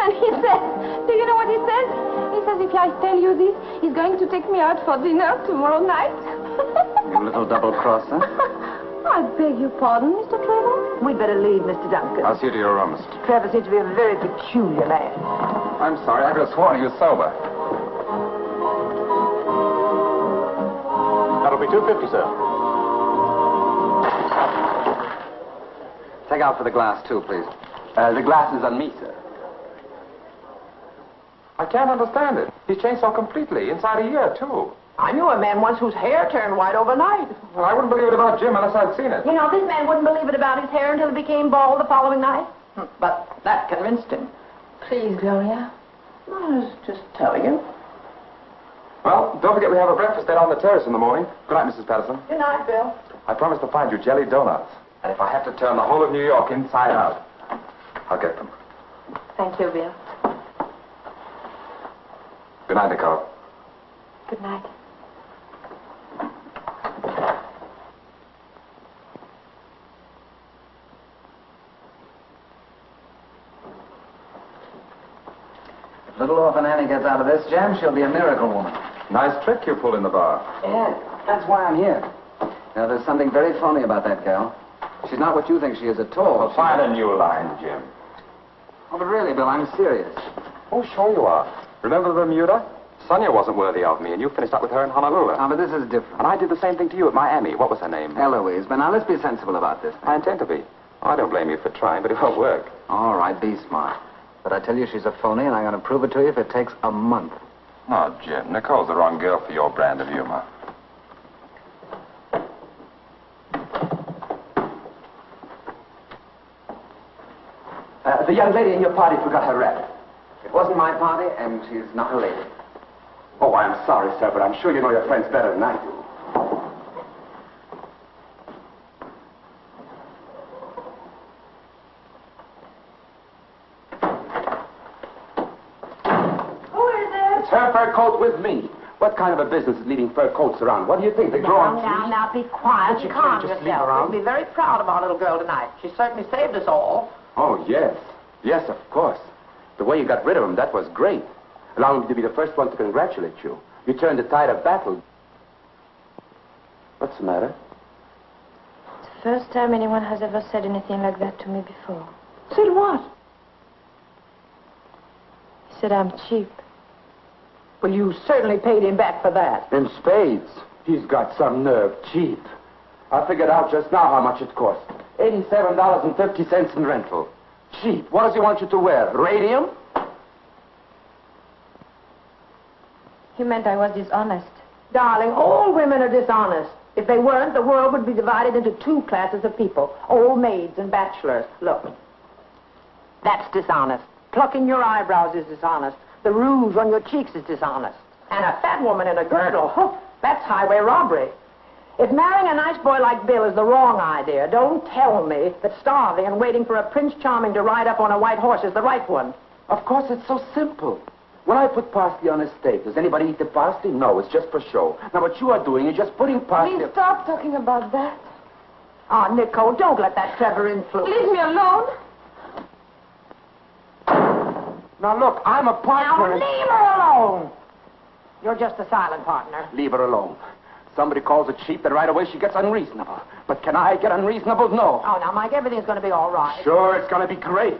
Speaker 1: and he says, do you know what he says? He says, if I tell you this, he's going to take me out for dinner tomorrow night.
Speaker 12: You little double-crosser.
Speaker 1: I beg your pardon, Mr. Trevor.
Speaker 9: We'd better leave, Mr. Duncan.
Speaker 10: I'll see you to your room.
Speaker 9: Trevor seems to be a very peculiar man.
Speaker 10: I'm sorry. I could have sworn he was sober. That'll be $2.50, sir.
Speaker 12: Take out for the glass, too, please.
Speaker 10: The glass is on me, sir. I can't understand it. He's changed so completely, inside a year, too.
Speaker 9: I knew a man once whose hair turned white overnight.
Speaker 10: Well, I wouldn't believe it about Jim unless I'd seen it.
Speaker 9: You know, this man wouldn't believe it about his hair until it became bald the following night. But that convinced him.
Speaker 1: Please, Gloria.
Speaker 9: I was just telling you.
Speaker 10: Well, don't forget we have a breakfast there on the terrace in the morning. Good night, Mrs. Patterson.
Speaker 9: Good night, Bill.
Speaker 10: I promise to find you jelly donuts. And if I have to turn the whole of New York inside out, I'll get them.
Speaker 1: Thank you, Bill.
Speaker 10: Good night, Nicole.
Speaker 1: Good night.
Speaker 12: If little orphan Annie gets out of this jam, she'll be a miracle woman.
Speaker 10: Nice trick you pulled in the bar.
Speaker 12: Yeah, that's why I'm here. Now, there's something very phony about that gal. She's not what you think she is at all.
Speaker 10: Well, find a new line, Jim.
Speaker 12: Oh, but really, Bill, I'm serious.
Speaker 10: Oh, sure you are. Remember Bermuda? Sonia wasn't worthy of me, and you finished up with her in Honolulu.
Speaker 12: Oh, but this is different.
Speaker 10: And I did the same thing to you at Miami. What was her name?
Speaker 12: Eloise. But now, let's be sensible about this.
Speaker 10: I intend to be. I don't blame you for trying, but it won't work.
Speaker 12: All right, be smart. But I tell you she's a phony, and I'm going to prove it to you if it takes a month.
Speaker 10: No, Jim. Nicole's the wrong girl for your brand of humor.
Speaker 12: The young lady in your party forgot her wrap. It wasn't my party, and she's not a lady.
Speaker 10: Oh, I'm sorry, sir, but I'm sure you know your friends better than I do.
Speaker 9: Who is it?
Speaker 10: It's her fur coat with me. What kind of a business is leaving fur coats around? What do you think? They grow on trees?
Speaker 9: Now, be quiet.
Speaker 10: You
Speaker 9: Calm
Speaker 10: can't just leave
Speaker 9: yourself.
Speaker 10: her out.
Speaker 9: We'll be very proud of our little girl tonight. She certainly saved us all.
Speaker 10: Oh, yes. Yes, of course. The way you got rid of him, that was great. Allow me to be the first one to congratulate you. You turned the tide of battle. What's the matter?
Speaker 1: It's the first time anyone has ever said anything like that to me before.
Speaker 9: Said what?
Speaker 1: He said I'm cheap.
Speaker 9: Well, you certainly paid him back for that.
Speaker 10: In spades. He's got some nerve. Cheap. I figured out just now how much it cost. $87.50 in rental. Cheap. What does he want you to wear? Radium?
Speaker 1: He meant I was dishonest.
Speaker 9: Darling, all women are dishonest. If they weren't, the world would be divided into two classes of people, old maids and bachelors. Look, that's dishonest. Plucking your eyebrows is dishonest. The rouge on your cheeks is dishonest. And a fat woman in a girdle, that's highway robbery. If marrying a nice boy like Bill is the wrong idea, don't tell me that starving and waiting for a Prince Charming to ride up on a white horse is the right one.
Speaker 10: Of course, it's so simple. When I put parsley on a steak, does anybody eat the parsley? No, it's just for show. Now, what you are doing is just putting parsley...
Speaker 1: Please stop talking about that.
Speaker 9: Oh, Nicole, don't let that Trevor influence.
Speaker 1: Leave me alone.
Speaker 10: Now, look, I'm a partner...
Speaker 9: Now, leave her alone. You're just a silent partner.
Speaker 10: Leave her alone. Somebody calls it cheap, then right away she gets unreasonable. But can I get unreasonable? No.
Speaker 9: Oh, now, Mike, everything's going to be all right.
Speaker 10: Sure, it's going to be great.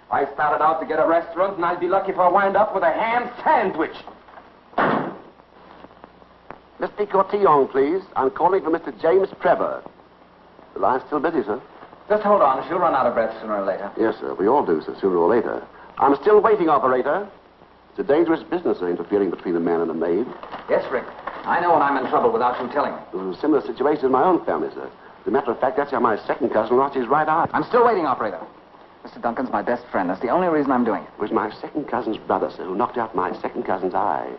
Speaker 10: I started out to get a restaurant, and I'll be lucky if I wind up with a ham sandwich.
Speaker 7: Miss de Cortillon, please. I'm calling for Mr. James Trevor. The line's still busy, sir.
Speaker 12: Just hold on. She'll run out of breath sooner or later.
Speaker 7: Yes, sir. We all do, sir, sooner or later. I'm still waiting, operator. It's a dangerous business, sir, interfering between a man and a maid.
Speaker 12: Yes, Rick. I know when I'm in trouble without you telling me.
Speaker 7: There was a similar situation in my own family, sir. As a matter of fact, that's how my second cousin lost his right eye.
Speaker 12: I'm still waiting, operator. Mr. Duncan's my best friend. That's the only reason I'm doing it.
Speaker 7: It was my second cousin's brother, sir, who knocked out my second cousin's eye.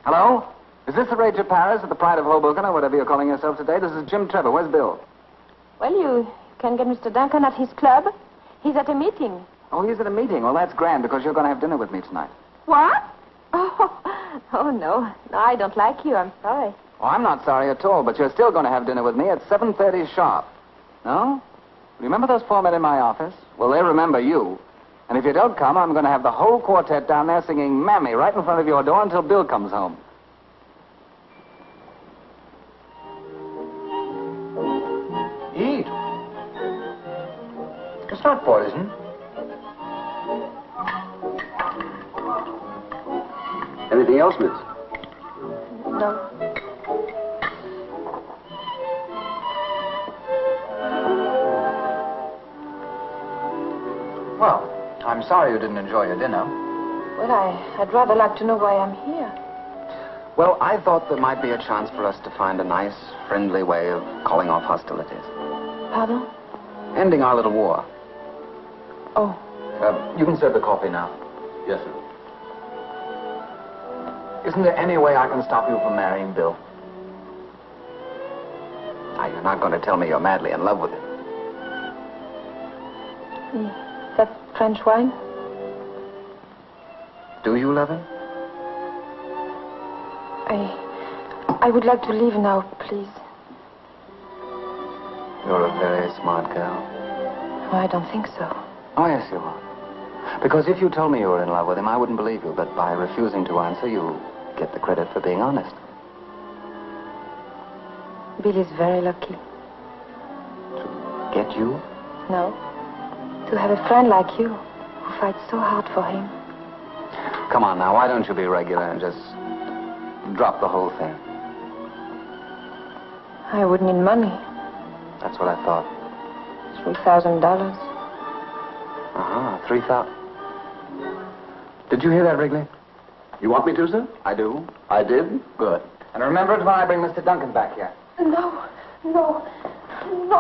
Speaker 12: Hello? Is this the Rage of Paris at the Pride of Hoboken, or whatever you're calling yourself today? This is Jim Trevor. Where's Bill?
Speaker 1: Well, you can get Mr. Duncan at his club. He's at a meeting.
Speaker 12: Oh, he's at a meeting. Well, that's grand, because you're going to have dinner with me tonight.
Speaker 1: What? Oh, no. No, I don't like you. I'm sorry.
Speaker 12: Oh, I'm not sorry at all, but you're still going to have dinner with me at 7:30 sharp. No? Remember those 4 men in my office? Well, they remember you. And if you don't come, I'm going to have the whole quartet down there singing Mammy right in front of your door until Bill comes home.
Speaker 13: Eat. It's not poison.
Speaker 7: Anything else, miss?
Speaker 1: No.
Speaker 13: Well, I'm sorry you didn't enjoy your dinner.
Speaker 1: Well, I'd rather like to know why I'm here.
Speaker 12: Well, I thought there might be a chance for us to find a nice, friendly way of calling off hostilities.
Speaker 1: Pardon?
Speaker 12: Ending our little war.
Speaker 1: Oh.
Speaker 13: You can serve the coffee now.
Speaker 7: Yes, sir.
Speaker 13: Isn't there any way I can stop you from marrying Bill?
Speaker 12: Now, you're not going to tell me you're madly in love with him.
Speaker 1: That French wine?
Speaker 12: Do you love him?
Speaker 1: I would like to leave now, please.
Speaker 12: You're a very smart girl.
Speaker 1: Oh, I don't think so.
Speaker 12: Oh, yes, you are. Because if you told me you were in love with him, I wouldn't believe you. But by refusing to answer, you get the credit for being honest.
Speaker 1: Bill is very lucky.
Speaker 12: To get you?
Speaker 1: No. To have a friend like you who fights so hard for him.
Speaker 12: Come on now, why don't you be regular and just drop the whole thing?
Speaker 1: I would need money.
Speaker 12: That's what I thought.
Speaker 1: $3,000.
Speaker 12: Uh-huh, 3,000. Did you hear that, Wrigley?
Speaker 7: You want me to, sir?
Speaker 12: I do.
Speaker 7: I did?
Speaker 12: Good. And remember it when I bring Mr. Duncan back here.
Speaker 1: No,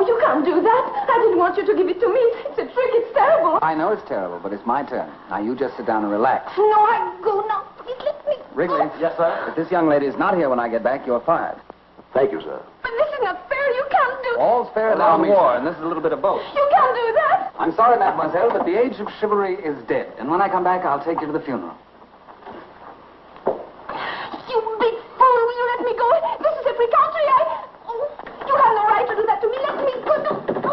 Speaker 1: you can't do that. I didn't want you to give it to me. It's a trick. It's terrible.
Speaker 12: I know it's terrible, but it's my turn. Now, you just sit down and relax.
Speaker 1: No, I go now. Please let me.
Speaker 12: Wrigley. Yes, sir? If this young lady is not here when I get back, you're fired.
Speaker 7: Thank you, sir.
Speaker 1: But this is not fair. You can't do...
Speaker 12: All's fair in war, and this is a little bit of both.
Speaker 1: You can't do that.
Speaker 12: I'm sorry, mademoiselle, but the age of chivalry is dead. And when I come back, I'll take you to the funeral.
Speaker 1: You big fool. Will you let me go? This is a free country. You have no right to do that to me. Let me go. Oh.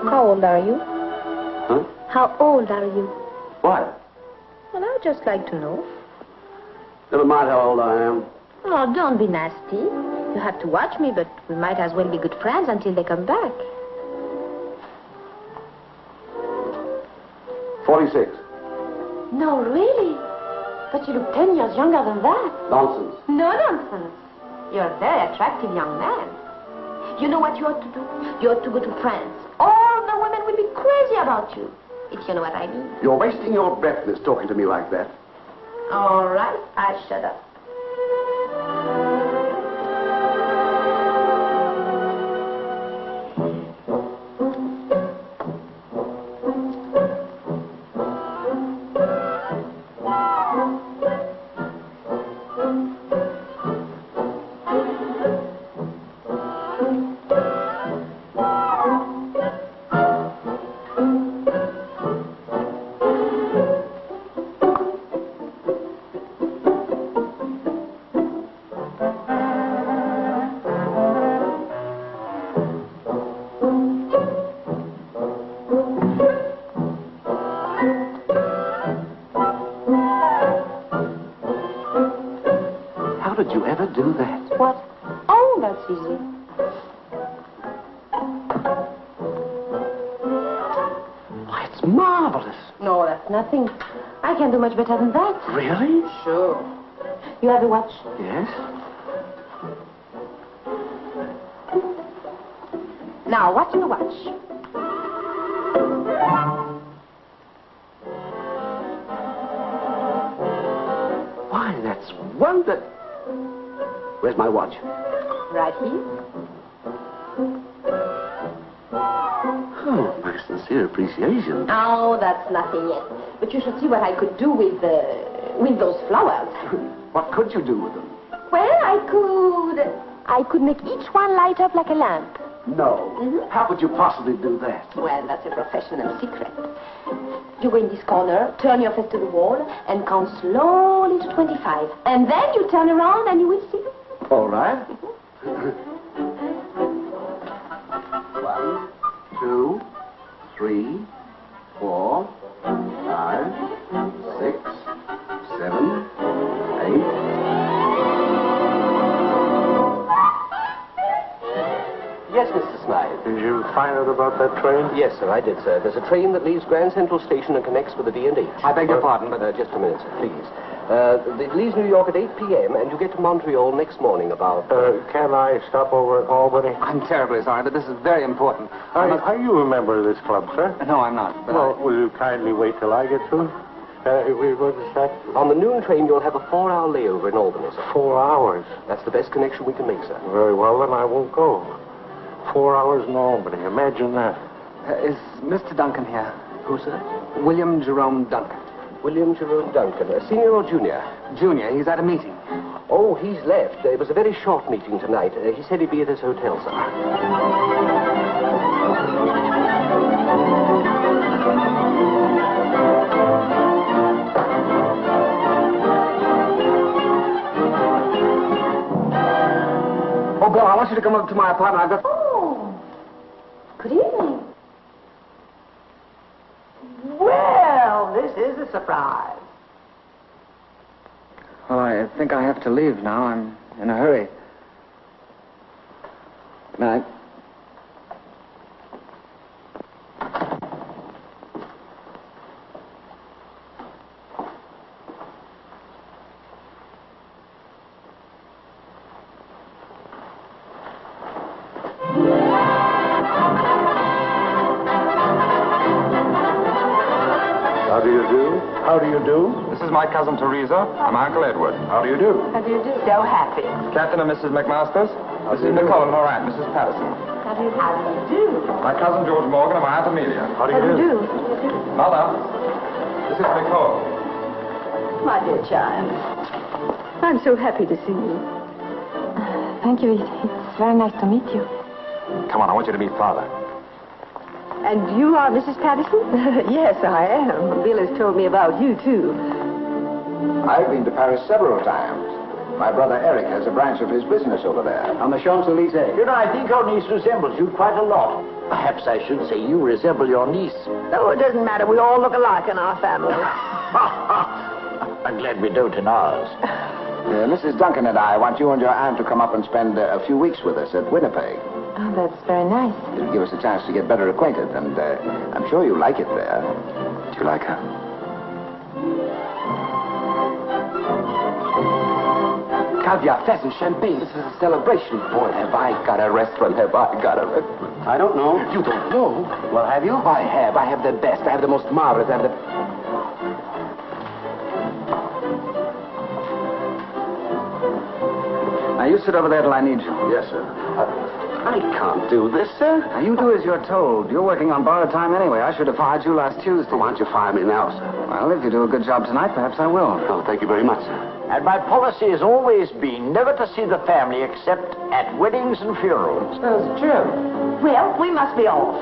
Speaker 6: How old are you?
Speaker 7: Huh?
Speaker 6: How old are you?
Speaker 7: Why?
Speaker 6: Well, I'd just like to know.
Speaker 7: Never mind how old I am.
Speaker 6: Oh, don't be nasty. You have to watch me, but we might as well be good friends until they come back.
Speaker 7: 46.
Speaker 1: No, really? But you look 10 years younger than that.
Speaker 7: Nonsense.
Speaker 1: No nonsense. You're a very attractive young man. You know what you ought to do? You ought to go to France. All the women will be crazy about you, if you know what I mean.
Speaker 7: You're wasting your breath, miss, talking to me like that.
Speaker 1: All right, I'll shut up.
Speaker 7: How did you ever do that?
Speaker 2: What? Oh, that's easy.
Speaker 7: Why, it's marvelous.
Speaker 2: No, that's nothing. I can do much better than that.
Speaker 7: Really?
Speaker 2: Sure. You have a watch?
Speaker 7: Yes.
Speaker 2: Now, what's your watch?
Speaker 7: Why, that's wonderful. Where's my watch?
Speaker 2: Right here.
Speaker 7: Oh, my sincere appreciation.
Speaker 2: Oh, that's nothing yet. But you should see what I could do with those flowers.
Speaker 7: What could you do with them?
Speaker 2: Well, I could make each one light up like a lamp.
Speaker 7: No.
Speaker 2: Mm-hmm.
Speaker 7: How could you possibly do that?
Speaker 2: Well, that's a professional secret. You go in this corner, turn your face to the wall, and count slowly to 25. And then you turn around and you will see.
Speaker 7: All right. 1, 2, 3, 4, 5, 6, 7, 8. Yes, Mr. Smythe.
Speaker 4: Did you find out about that train?
Speaker 3: Yes, sir, I did, sir. There's a train that leaves Grand Central Station and connects with the D&H.
Speaker 12: I beg your pardon, but...
Speaker 3: Just a minute, sir, please. It leaves New York at 8 p.m., and you get to Montreal next morning about...
Speaker 4: Can I stop over at Albany?
Speaker 12: I'm terribly sorry, but this is very important.
Speaker 4: Are you a member of this club, sir?
Speaker 12: No, I'm not. But
Speaker 4: Well, will you kindly wait till I get through? What is that?
Speaker 3: On the noon train, you'll have a 4-hour layover in Albany, sir.
Speaker 4: 4 hours.
Speaker 3: That's the best connection we can make, sir.
Speaker 4: Very well, then I won't go. 4 hours in Albany. Imagine that.
Speaker 12: is Mr. Duncan here?
Speaker 3: Who, sir?
Speaker 12: William Jerome Duncan.
Speaker 3: William Jerome Duncan. A senior or junior?
Speaker 12: Junior. He's at a meeting.
Speaker 3: Oh, he's left. It was a very short meeting tonight. He said he'd be at his hotel, sir.
Speaker 12: Oh, Bill, I want you to come up to my apartment. I've got...
Speaker 2: Oh, good evening. Well, this is a surprise.
Speaker 12: Well, I think I have to leave now. I'm in a hurry. Good night.
Speaker 4: How do you do?
Speaker 10: This is my cousin Teresa. I'm Uncle Edward. How do you do?
Speaker 2: How do you do? So happy.
Speaker 10: Captain and Mrs. McMasters. This is Nicole and her aunt, Mrs. Patterson.
Speaker 2: How do you do? How do you do?
Speaker 10: My cousin George Morgan and my Aunt Amelia.
Speaker 4: How do you do?
Speaker 10: Mother, this is Nicole.
Speaker 8: My dear child, I'm so happy to see you.
Speaker 2: Thank you. It's very nice to meet you.
Speaker 10: Come on, I want you to meet Father.
Speaker 8: And you are Mrs. Patterson? Yes, I am. Bill has told me about you, too.
Speaker 14: I've been to Paris several times. My brother Eric has a branch of his business over there. On the Champs-Élysées.
Speaker 5: You know, I think your niece resembles you quite a lot. Perhaps I should say you resemble your niece.
Speaker 8: Oh, it doesn't matter. We all look alike in our family.
Speaker 5: I'm glad we don't in ours.
Speaker 14: Mrs. Duncan and I want you and your aunt to come up and spend a few weeks with us at Winnipeg.
Speaker 2: Oh, that's very nice.
Speaker 14: It'll give us a chance to get better acquainted, and I'm sure you like it there.
Speaker 7: Do you like her? Caviar, pheasant, champagne. This is a celebration. Boy, have I got a restaurant. Have I got a restaurant.
Speaker 14: I don't know.
Speaker 7: You don't know?
Speaker 14: Well, have you?
Speaker 7: I have. I have the best. I have the most marvelous. I have the...
Speaker 12: Now, you sit over there till I need you.
Speaker 14: Yes, sir.
Speaker 7: I can't do this, sir.
Speaker 12: Now, you do as you're told. You're working on borrowed time anyway. I should have fired you last Tuesday.
Speaker 7: Why don't you fire me now, sir?
Speaker 12: Well, if you do a good job tonight, perhaps I will.
Speaker 7: Oh, thank you very much, sir.
Speaker 5: And my policy has always been never to see the family except at weddings and funerals.
Speaker 9: That's true.
Speaker 2: Well, we must be off.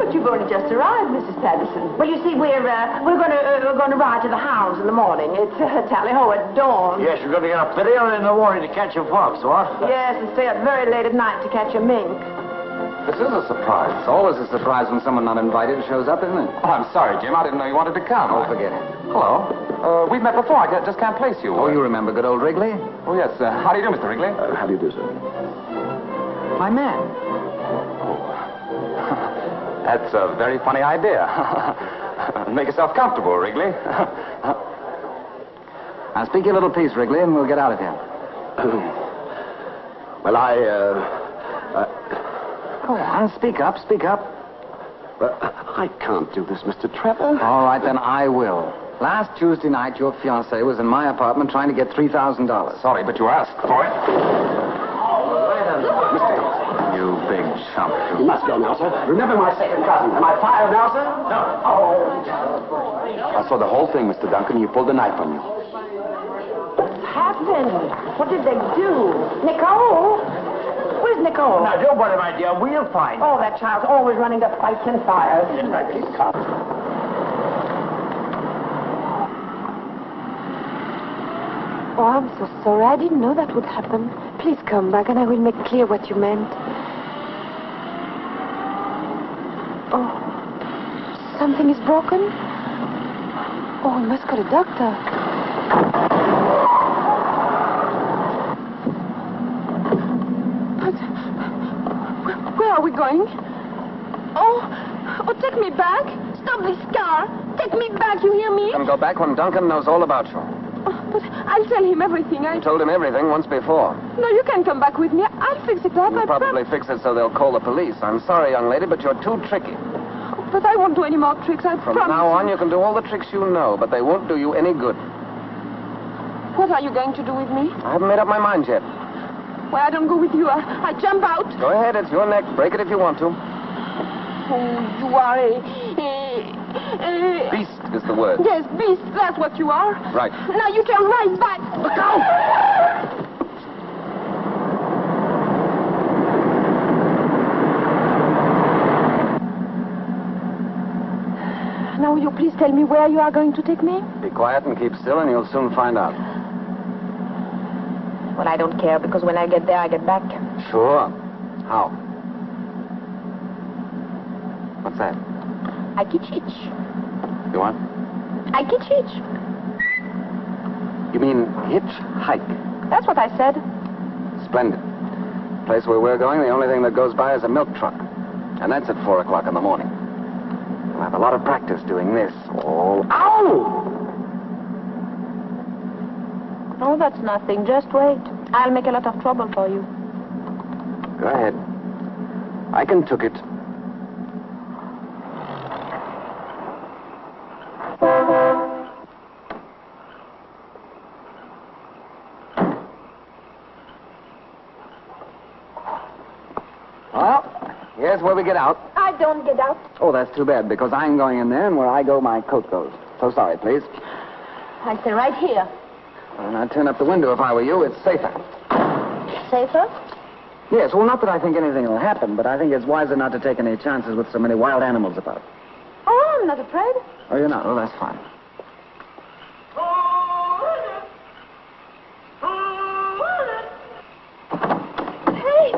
Speaker 2: But you've only just arrived, Mrs. Patterson. Well, you see, we're going to ride to the hounds in the morning. It's tally-ho at dawn.
Speaker 5: Yes, you're going to get up very early in the morning to catch a fox, what?
Speaker 2: Yes, and stay up very late at night to catch a mink.
Speaker 10: This is a surprise.
Speaker 12: It's always a surprise when someone not invited shows up, isn't it?
Speaker 10: Oh, I'm sorry, Jim. I didn't know you wanted to come.
Speaker 12: Oh, forget it.
Speaker 10: Hello. We've met before. I just can't place you.
Speaker 12: Oh, you remember good old Wrigley?
Speaker 10: Oh, yes. How do you do, Mr. Wrigley?
Speaker 11: How do you do, sir?
Speaker 12: My man.
Speaker 10: That's a very funny idea. Make yourself comfortable, Wrigley.
Speaker 12: Now, speak your little piece, Wrigley, and we'll get out of here.
Speaker 3: Well,
Speaker 12: Go on, speak up, speak up.
Speaker 3: I can't do this, Mr. Trevor.
Speaker 12: All right, then I will. Last Tuesday night, your fiancé was in my apartment trying to get $3,000.
Speaker 10: Sorry, but you asked for it.
Speaker 12: You big chump.
Speaker 3: You must go now, sir. Remember my second cousin. Am I fired now, sir? No. Oh.
Speaker 10: I saw the whole thing, Mr. Duncan. You pulled the knife on you.
Speaker 2: What happened? What did they do? Nicole? Where's Nicole?
Speaker 5: Now, don't worry, my dear. We'll find her.
Speaker 2: Oh, that child's always running to fights and fires.
Speaker 1: Oh, I'm so sorry. I didn't know that would happen. Please come back and I will make clear what you meant. Oh, something is broken? Oh, we must call a doctor. But where are we going? Oh, take me back. Stop this car. Take me back, you hear me?
Speaker 12: Come go back when Duncan knows all about you.
Speaker 1: But I'll tell him everything.
Speaker 12: You told him everything once before.
Speaker 1: No, you can come back with me. I'll fix it up.
Speaker 12: You'll probably fix it so they'll call the police. I'm sorry, young lady, but you're too tricky.
Speaker 1: But I won't do any more tricks, I
Speaker 12: From
Speaker 1: promise.
Speaker 12: now on, you can do all the tricks you know, but they won't do you any good.
Speaker 1: What are you going to do with me?
Speaker 12: I haven't made up my mind yet.
Speaker 1: Well, I don't go with you. I jump out.
Speaker 12: Go ahead, it's your neck. Break it if you want to.
Speaker 1: Oh, you are a...
Speaker 12: Beast is the word.
Speaker 1: Yes, beast. That's what you are.
Speaker 12: Right.
Speaker 1: Now you turn right back. Look out! Now, will you please tell me where you are going to take me?
Speaker 12: Be quiet and keep still, and you'll soon find out.
Speaker 2: Well, I don't care, because when I get there, I get back.
Speaker 12: Sure. How? What's that?
Speaker 2: I can hitch.
Speaker 12: You what?
Speaker 2: I can hitch.
Speaker 12: You mean hitchhike?
Speaker 2: That's what I said.
Speaker 12: Splendid. Place where we're going, the only thing that goes by is a milk truck. And that's at 4 o'clock in the morning. We'll have a lot of practice doing this. Oh, ow!
Speaker 2: Oh, that's nothing. Just wait. I'll make a lot of trouble for you.
Speaker 12: Go ahead. I can took it. Well, here's where we get out.
Speaker 1: I don't get out.
Speaker 12: Oh, that's too bad, because I'm going in there, and where I go, my coat goes. So sorry, please.
Speaker 2: I stay right here.
Speaker 12: And I'd turn up the window if I were you. It's safer.
Speaker 2: Safer?
Speaker 12: Yes, well, not that I think anything will happen, but I think it's wiser not to take any chances with so many wild animals about.
Speaker 1: Oh, I'm not afraid.
Speaker 12: Oh, you're not? Oh, that's fine.
Speaker 1: Hey!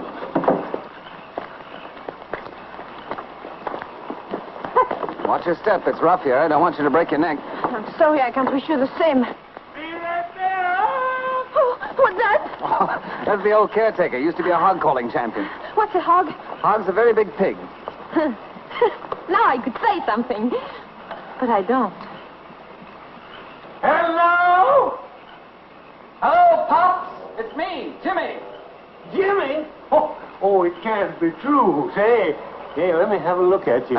Speaker 12: Watch your step. It's rough here. I don't want you to break your neck.
Speaker 1: I'm sorry, I can't wish you the same. Oh, what's that?
Speaker 12: Oh, that's the old caretaker. Used to be a hog-calling champion.
Speaker 1: What's a hog?
Speaker 12: Hog's a very big pig.
Speaker 1: Now I could say something. But I don't.
Speaker 15: Hello? Hello, Pops. It's me, Jimmy.
Speaker 16: Jimmy? Oh, it can't be true. Say, hey, let me have a look at you.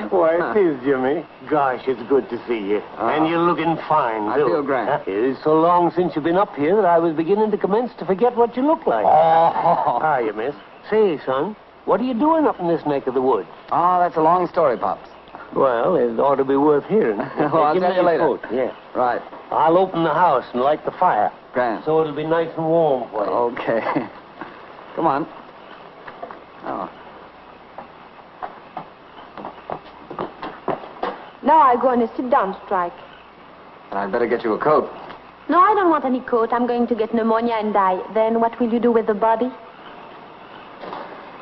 Speaker 16: Why, it is, Jimmy. Gosh, it's good to see you. And you're looking fine,
Speaker 12: I
Speaker 16: too.
Speaker 12: feel great.
Speaker 16: It is so long since you've been up here that I was beginning to commence to forget what you look like.
Speaker 12: Oh.
Speaker 16: How are you, miss? Say, son, what are you doing up in this neck of the woods?
Speaker 12: Oh, that's a long story, Pops.
Speaker 16: Well, it ought to be worth hearing.
Speaker 12: Well, I'll
Speaker 16: Give
Speaker 12: tell
Speaker 16: me
Speaker 12: you
Speaker 16: your
Speaker 12: later.
Speaker 16: coat. Yeah.
Speaker 12: Right.
Speaker 16: I'll open the house and light the fire.
Speaker 12: Grand.
Speaker 16: So it'll be nice and warm for you.
Speaker 12: Okay. Come on. Oh.
Speaker 2: Now I go on a sit-down strike.
Speaker 12: I'd better get you a coat.
Speaker 2: No, I don't want any coat. I'm going to get pneumonia and die. Then what will you do with the body?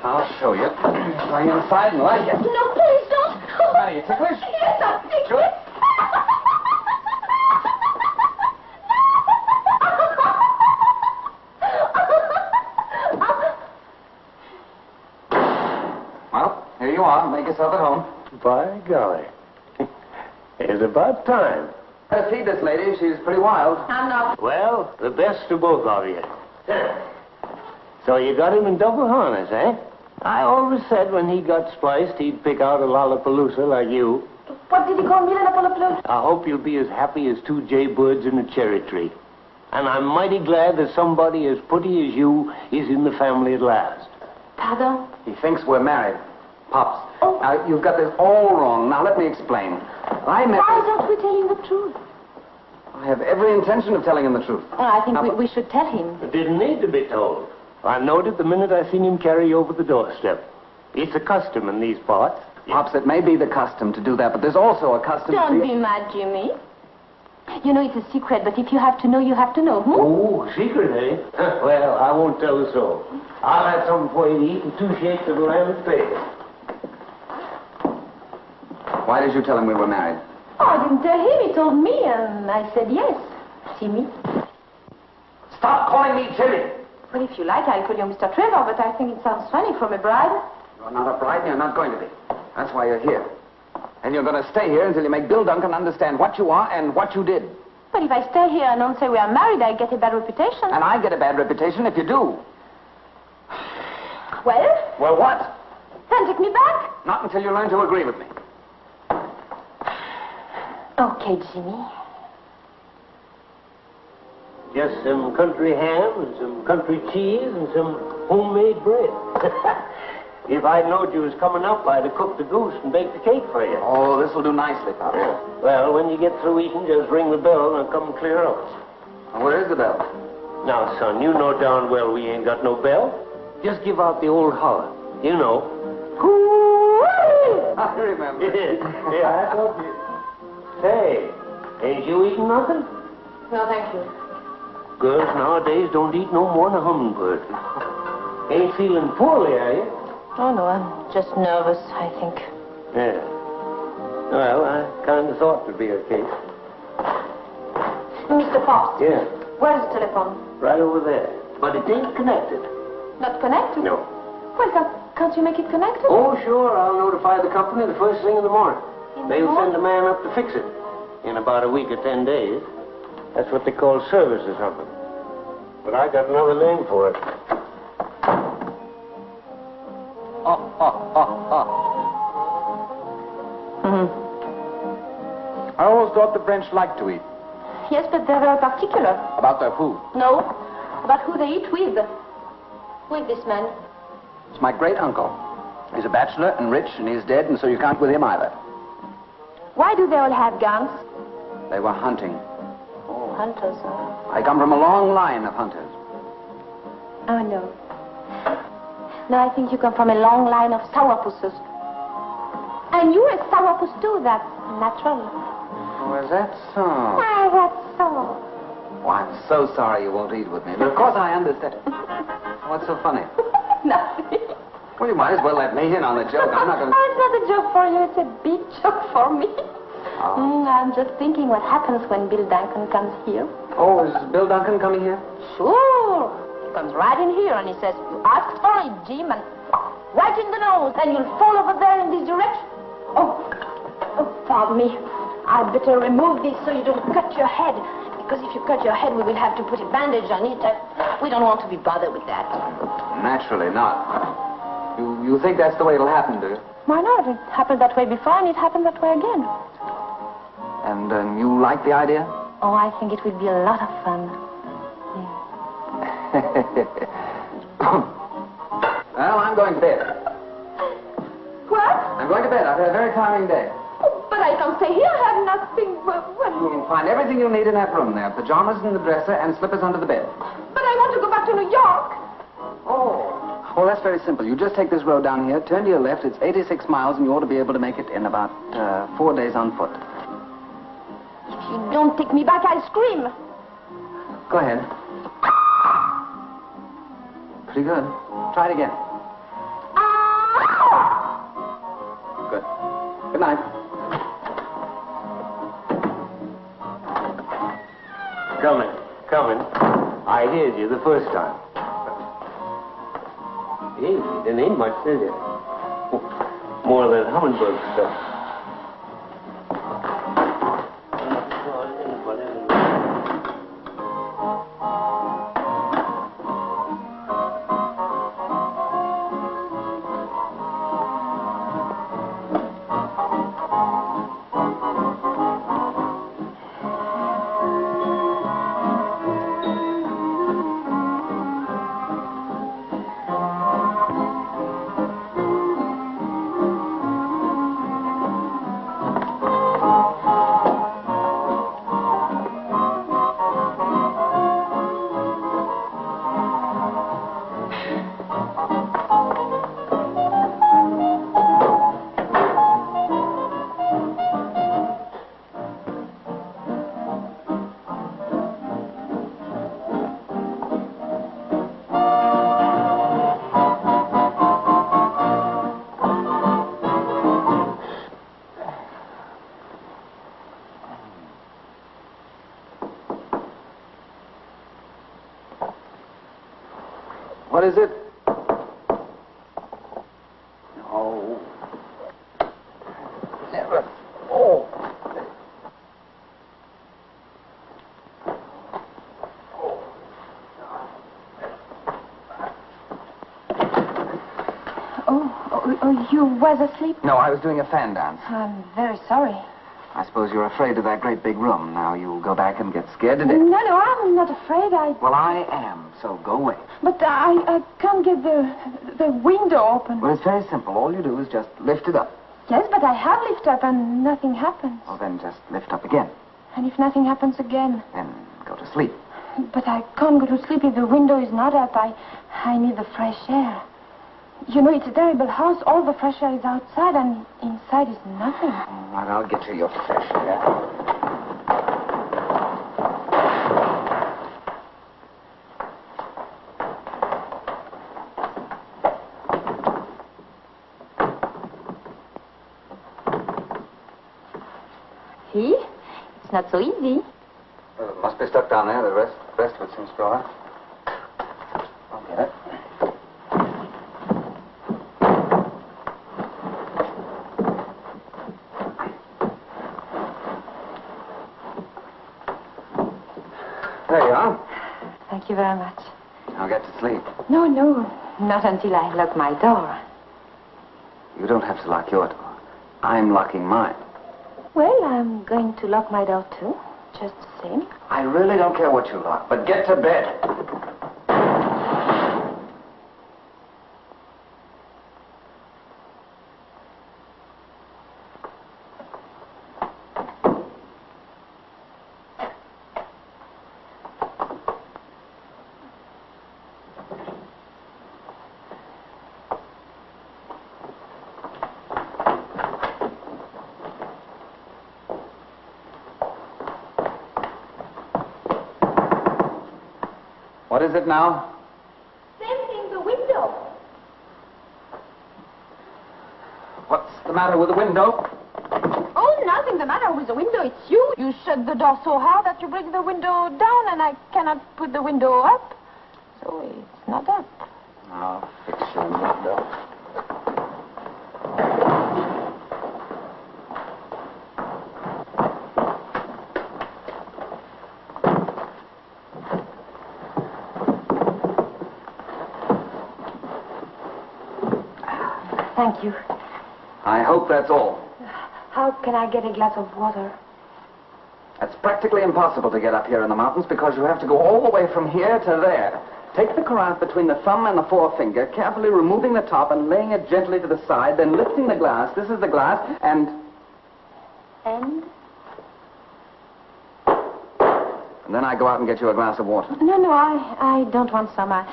Speaker 12: I'll show you. Going inside and like it.
Speaker 2: No, please don't.
Speaker 12: Are you ticklish?
Speaker 2: Yes, I'm ticklish.
Speaker 12: Well, here you are. Make yourself at home.
Speaker 16: By golly. It's about time.
Speaker 12: Better feed this lady. She's pretty wild.
Speaker 2: I'm not.
Speaker 16: Well, the best to both of you. So you got him in double harness, eh? I always said when he got spliced, he'd pick out a lollapalooza like you.
Speaker 1: What did he call me, Lollapalooza?
Speaker 16: I hope you'll be as happy as two jaybirds in a cherry tree. And I'm mighty glad that somebody as pretty as you is in the family at last.
Speaker 2: Pardon?
Speaker 12: He thinks we're married. Pops. Oh. Now, you've got this all wrong. Now, let me explain.
Speaker 2: Why don't we tell him the truth?
Speaker 12: I have every intention of telling him the truth.
Speaker 2: Well, I think we should tell him.
Speaker 16: It didn't need to be told. I knowed it the minute I seen him carry you over the doorstep. It's a custom in these parts.
Speaker 12: Pops, it may be the custom to do that, but there's also a custom
Speaker 2: Don't be mad, Jimmy. You know it's a secret, but if you have to know, you have to know.
Speaker 16: Oh, secret, eh? Well, I won't tell the soul. I'll have something for you to eat and 2 shakes of the lamb and pig.
Speaker 12: Why did you tell him we were married?
Speaker 2: Oh, I didn't tell him. He told me, and I said yes. See me?
Speaker 12: Stop calling me Jimmy.
Speaker 2: Well, if you like, I'll call you Mr. Trevor, but I think it sounds funny from a bride.
Speaker 12: You're not a bride, and you're not going to be. That's why you're here. And you're going to stay here until you make Bill Duncan understand what you are and what you did.
Speaker 2: But if I stay here and don't say we are married, I get a bad reputation.
Speaker 12: And I get a bad reputation if you do.
Speaker 2: Well?
Speaker 12: Well, what?
Speaker 2: Then take me back.
Speaker 12: Not until you learn to agree with me.
Speaker 2: Okay, Jimmy.
Speaker 16: Just some country ham and some country cheese and some homemade bread. If I'd known you was coming up, I'd have cooked the goose and baked the cake for you.
Speaker 12: Oh, this will do nicely, Pop.
Speaker 16: Well, when you get through eating, just ring the bell and I'll come clear out.
Speaker 12: Where is the bell?
Speaker 16: Now, son, you know darn well we ain't got no bell. Just give out the old holler. You know.
Speaker 12: I remember.
Speaker 16: Yeah, I told you. Say, ain't you eating nothing?
Speaker 2: No, thank you.
Speaker 16: Girls nowadays don't eat no more than a hummingbird. Ain't feeling poorly, are you?
Speaker 2: Oh, no, I'm just nervous, I think.
Speaker 16: Yeah. Well, I kind of thought it'd be the case.
Speaker 2: Mr. Fox.
Speaker 16: Yeah.
Speaker 2: Where's the telephone?
Speaker 16: Right over there. But it ain't connected.
Speaker 2: Not connected?
Speaker 16: No.
Speaker 2: Well, can't you make it connected?
Speaker 16: Oh, sure. I'll notify the company the first thing in the morning. They'll send a man up to fix it in about a week or 10 days. That's what they call service or something. But I got another name for it.
Speaker 12: I always thought the French liked to eat.
Speaker 2: Yes, but they're very particular.
Speaker 12: About their food.
Speaker 2: No, about who they eat with. With this man.
Speaker 12: It's my great uncle. He's a bachelor and rich, and he's dead, and so you can't with him either.
Speaker 2: Why do they all have guns?
Speaker 12: They were hunting.
Speaker 2: Oh, hunters, huh?
Speaker 12: I come from a long line of hunters.
Speaker 2: Oh, no. No, I think you come from a long line of sourpusses. And you're a sourpuss, too. That's natural.
Speaker 12: Oh, is that so?
Speaker 2: Ah, that's so.
Speaker 12: Oh, I'm so sorry you won't eat with me. But of course I understand. What's so funny?
Speaker 2: Nothing.
Speaker 12: Well, you might as well let me in on the joke. I'm not going to...
Speaker 2: Oh, it's not a joke for you. It's a big joke for me.
Speaker 12: Oh.
Speaker 2: I'm just thinking what happens when Bill Duncan comes here.
Speaker 12: Oh, is Bill Duncan coming here?
Speaker 2: Sure. He comes right in here and he says, you asked for it, Jim, and right in the nose, and you'll fall over there in this direction. Oh, pardon me. I'd better remove this so you don't cut your head. Because if you cut your head, we will have to put a bandage on it. We don't want to be bothered with that.
Speaker 12: Naturally not. You think that's the way it'll happen, do you?
Speaker 2: Why not? It happened that way before, and it happened that way again.
Speaker 12: And you like the idea?
Speaker 2: Oh, I think it will be a lot of fun.
Speaker 12: Well, I'm going to bed.
Speaker 2: What?
Speaker 12: I'm going to bed. I've had a very tiring day.
Speaker 2: Oh, but I can't
Speaker 1: stay here. I have nothing.
Speaker 12: You'll find everything you'll need in that room there. Pajamas in the dresser and slippers under the bed.
Speaker 1: But I want to go back to New York.
Speaker 12: Oh. Well, that's very simple. You just take this road down here, turn to your left. It's 86 miles, and you ought to be able to make it in about 4 days on foot.
Speaker 1: If you don't take me back, I'll scream.
Speaker 12: Go ahead. Pretty good. Try it again. Good. Good night.
Speaker 16: Coming. I heard you the first time. Hey, there ain't much, is it? More than hummingbird stuff.
Speaker 12: What is it? No. Never. Oh.
Speaker 1: Oh, you was asleep?
Speaker 12: No, I was doing a fan dance.
Speaker 1: I'm very sorry.
Speaker 12: I suppose you're afraid of that great big room. Now you'll go back and get scared to death.
Speaker 1: No, I'm not afraid.
Speaker 12: Well, I am, so go away.
Speaker 1: But I can't get the window open.
Speaker 12: Well, it's very simple. All you do is just lift it up.
Speaker 1: Yes, but I have lifted up and nothing happens.
Speaker 12: Well, then just lift up again.
Speaker 1: And if nothing happens again?
Speaker 12: Then go to sleep.
Speaker 1: But I can't go to sleep if the window is not up. I need the fresh air. You know, it's a terrible house. All the fresh air is outside, and inside is nothing.
Speaker 12: All right, I'll get you your fresh air.
Speaker 2: See? It's not so easy.
Speaker 12: It must be stuck down there. The rest of it seems to be all right. I'll get it. There you are.
Speaker 2: Thank you very much.
Speaker 12: Now get to sleep.
Speaker 2: No, not until I lock my door.
Speaker 12: You don't have to lock your door. I'm locking mine.
Speaker 2: Well, I'm going to lock my door too, just the same.
Speaker 12: I really don't care what you lock, but get to bed. What is it now?
Speaker 1: Same thing, the window.
Speaker 12: What's the matter with the window?
Speaker 1: Oh, nothing the matter with the window. It's you. You shut the door so hard that you break the window down, and I cannot put the window up. So it's not up.
Speaker 12: I'll fix your window.
Speaker 2: Thank you.
Speaker 12: I hope that's all.
Speaker 2: How can I get a glass of water?
Speaker 12: It's practically impossible to get up here in the mountains because you have to go all the way from here to there. Take the carafe between the thumb and the forefinger, carefully removing the top and laying it gently to the side, then lifting the glass. This is the glass, and...
Speaker 6: And?
Speaker 12: And then I go out and get you a glass of water.
Speaker 6: No, I don't want some. I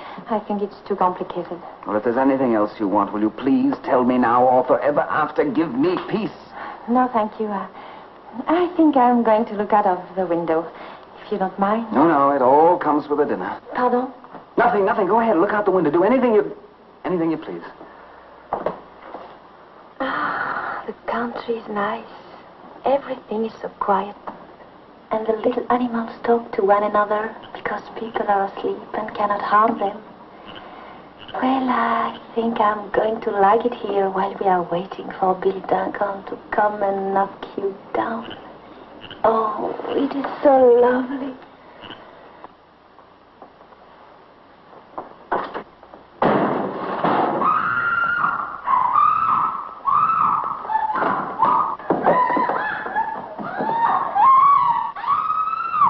Speaker 6: think it's too complicated.
Speaker 12: Well, if there's anything else you want, will you please tell me now or forever after? Give me peace.
Speaker 6: No, thank you. I think I'm going to look out of the window, if you don't mind.
Speaker 12: No, it all comes with the dinner.
Speaker 6: Pardon?
Speaker 12: Nothing. Go ahead, look out the window. Do anything you please.
Speaker 6: The country is nice. Everything is so quiet. And the little animals talk to one another because people are asleep and cannot harm them. Well, I think I'm going to like it here while we are waiting for Bill Duncan to come and knock you down. Oh, it is so lovely.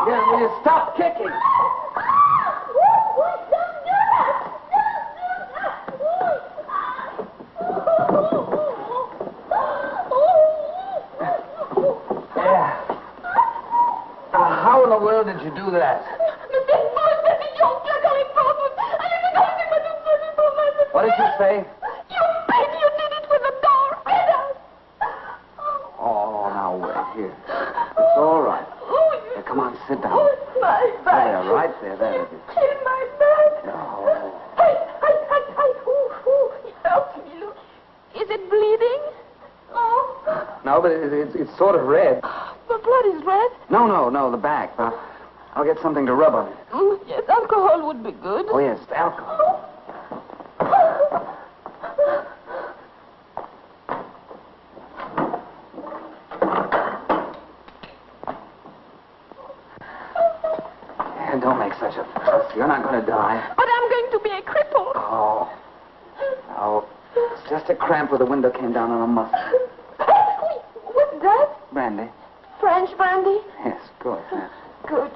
Speaker 12: Yeah, will you stop kicking? How in the world did you do that? What did you say?
Speaker 1: You did it with the door.
Speaker 12: Oh, now wait here. It's all right. Here, come on, sit down.
Speaker 1: My back.
Speaker 12: There, right there. There it is.
Speaker 1: In my back.
Speaker 12: Oh.
Speaker 1: Help me, look. Is it bleeding? Oh.
Speaker 12: No, but it's sort of red.
Speaker 1: The blood is red?
Speaker 12: No, the back. I'll get something to rub on it.
Speaker 1: Yes, alcohol would be good.
Speaker 12: Oh, yes, alcohol. Yeah, don't make such a fuss. You're not going to die.
Speaker 1: But I'm going to be a cripple.
Speaker 12: Oh. No. It's just a cramp where the window came down on a muscle.
Speaker 1: What's that?
Speaker 12: Brandy.
Speaker 1: French brandy?
Speaker 12: Yes, good. Yes.
Speaker 1: Good.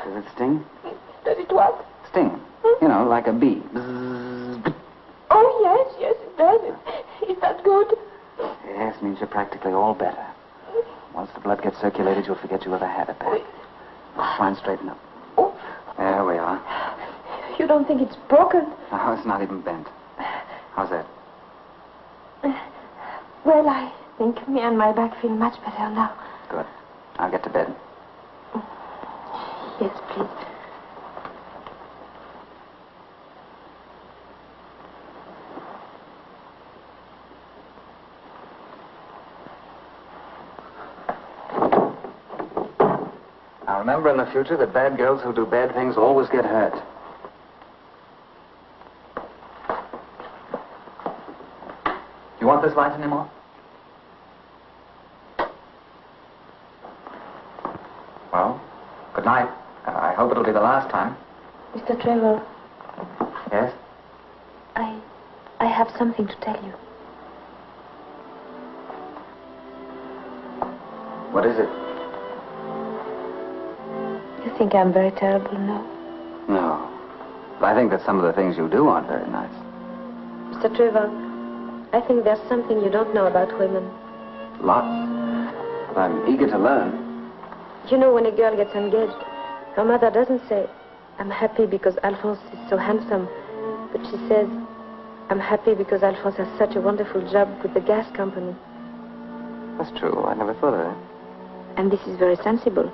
Speaker 12: Does it sting?
Speaker 1: Does it what?
Speaker 12: Sting. You know, like a bee. Bzzz.
Speaker 1: Oh, yes, it does. Is that good?
Speaker 12: Yes, means you're practically all better. Once the blood gets circulated, you'll forget you ever had a back. Try and straighten up.
Speaker 1: Oh.
Speaker 12: There we are.
Speaker 1: You don't think it's broken?
Speaker 12: No, it's not even bent. How's that?
Speaker 1: Well, I think me and my back feel much better now.
Speaker 12: Good. I'll get to bed.
Speaker 1: Yes, please.
Speaker 12: Now remember in the future that bad girls who do bad things always get hurt. You want this light anymore? Well, good night. I hope it'll be the last time.
Speaker 6: Mr. Trevor,
Speaker 12: Yes?
Speaker 6: I have something to tell you.
Speaker 12: What is it?
Speaker 6: You think I'm very terrible now?
Speaker 12: No. But I think that some of the things you do aren't very nice.
Speaker 6: Mr. Trevor, I think there's something you don't know about women.
Speaker 12: Lots. I'm eager to learn.
Speaker 6: You know, when a girl gets engaged, her mother doesn't say, I'm happy because Alphonse is so handsome, but she says, I'm happy because Alphonse has such a wonderful job with the gas company.
Speaker 12: That's true. I never thought of that.
Speaker 6: And this is very sensible,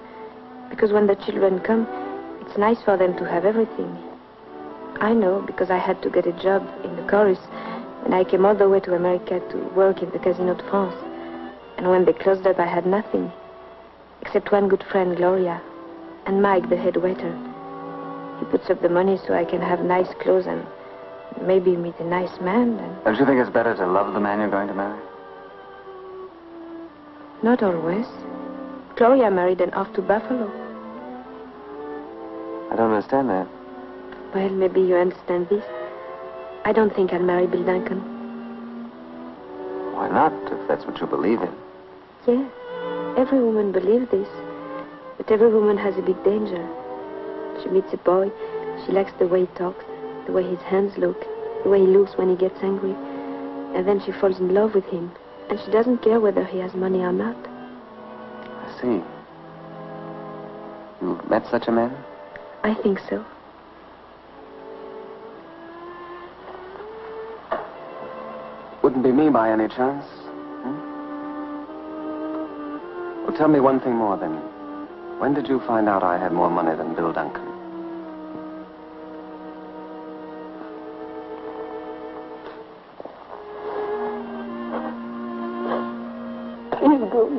Speaker 6: because when the children come, it's nice for them to have everything. I know, because I had to get a job in the chorus, and I came all the way to America to work in the Casino de France. And when they closed up, I had nothing, except one good friend, Gloria, and Mike, the head waiter. He puts up the money so I can have nice clothes and maybe meet a nice man. And
Speaker 12: Don't you think it's better to love the man you're going to marry?
Speaker 6: not always. Gloria married and off to Buffalo.
Speaker 12: I don't understand that.
Speaker 6: Well, maybe you understand this. I don't think I'll marry Bill Duncan.
Speaker 12: Why not, if that's what you believe in?
Speaker 6: Yes, every woman believes this. But every woman has a big danger. She meets a boy, she likes the way he talks, the way his hands look, the way he looks when he gets angry. And then she falls in love with him. And she doesn't care whether he has money or not.
Speaker 12: see. You met such a man?
Speaker 6: I think so.
Speaker 12: Wouldn't be me by any chance. Well, tell me one thing more, then. When did you find out I had more money than Bill Duncan?
Speaker 1: Please go.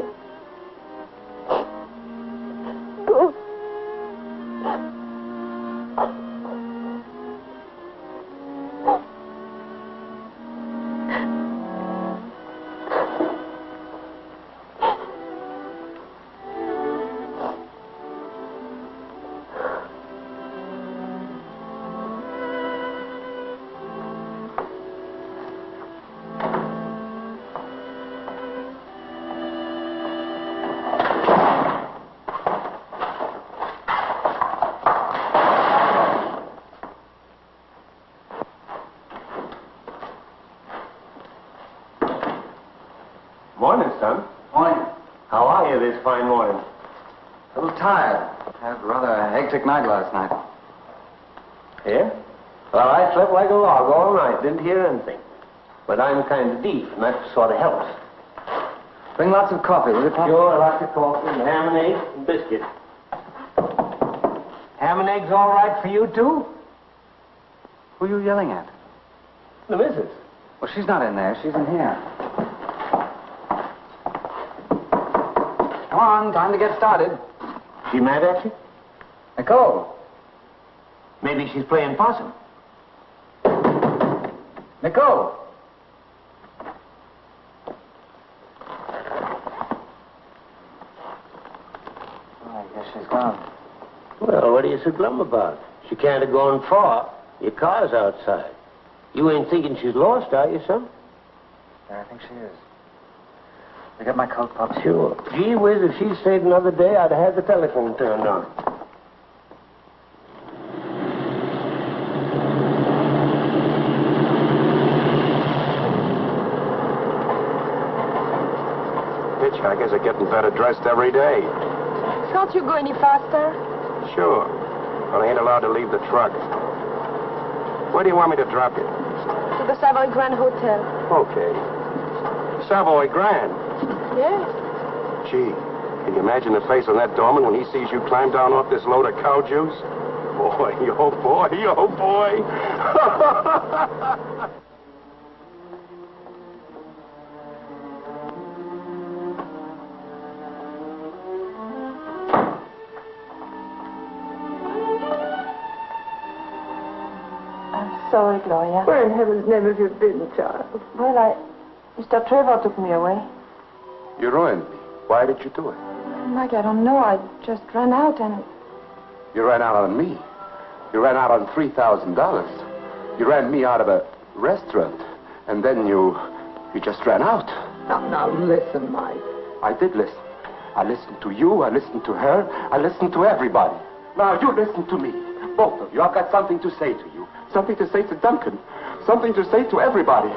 Speaker 1: Go.
Speaker 16: Morning, son.
Speaker 12: Morning.
Speaker 16: How are you this fine morning?
Speaker 12: A little tired. Had rather a hectic night last night.
Speaker 16: Yeah? Well, I slept like a log all night. Didn't hear anything. But I'm kind of deep, and that sort of helps.
Speaker 12: Bring lots of coffee, will you, Pop?
Speaker 16: Sure, lots of coffee and ham and eggs and biscuits. Ham and eggs all right for you, too?
Speaker 12: Who are you yelling at?
Speaker 16: The missus.
Speaker 12: Well, she's not in there. She's in here. Come on, time to get started.
Speaker 16: She mad at you?
Speaker 12: Nicole.
Speaker 16: Maybe she's playing possum.
Speaker 12: Nicole. Oh, I guess she's gone.
Speaker 16: Well, what are you so glum about? She can't have gone far. Your car's outside. You ain't thinking she's lost, are you, son?
Speaker 12: Yeah, I think she is. You got my coat, Pop?
Speaker 16: Sure. Gee whiz, if she stayed another day, I'd have had the telephone turned on.
Speaker 17: Hitchhikers are getting better dressed every day.
Speaker 1: Can't you go any faster?
Speaker 17: Sure. But I ain't allowed to leave the truck. Where do you want me to drop you?
Speaker 1: To the Savoy Grand Hotel.
Speaker 17: Okay. Savoy Grand.
Speaker 1: Yes.
Speaker 17: Gee, can you imagine the face on that doorman when he sees you climb down off this load of cow juice? Boy, oh boy, oh boy.
Speaker 1: I'm sorry, Gloria.
Speaker 8: Where in heaven's name have you been, child?
Speaker 1: Well, Mr. Trevor took me away.
Speaker 17: You ruined me. Why did you do it?
Speaker 1: Mike, I don't know. I just ran out and...
Speaker 17: You ran out on me. You ran out on $3,000. You ran me out of a restaurant. And then you just ran out.
Speaker 8: Now, listen, Mike.
Speaker 17: I did listen. I listened to you. I listened to her. I listened to everybody. Now, you listen to me. Both of you. I've got something to say to you. Something to say to Duncan. Something to say to everybody.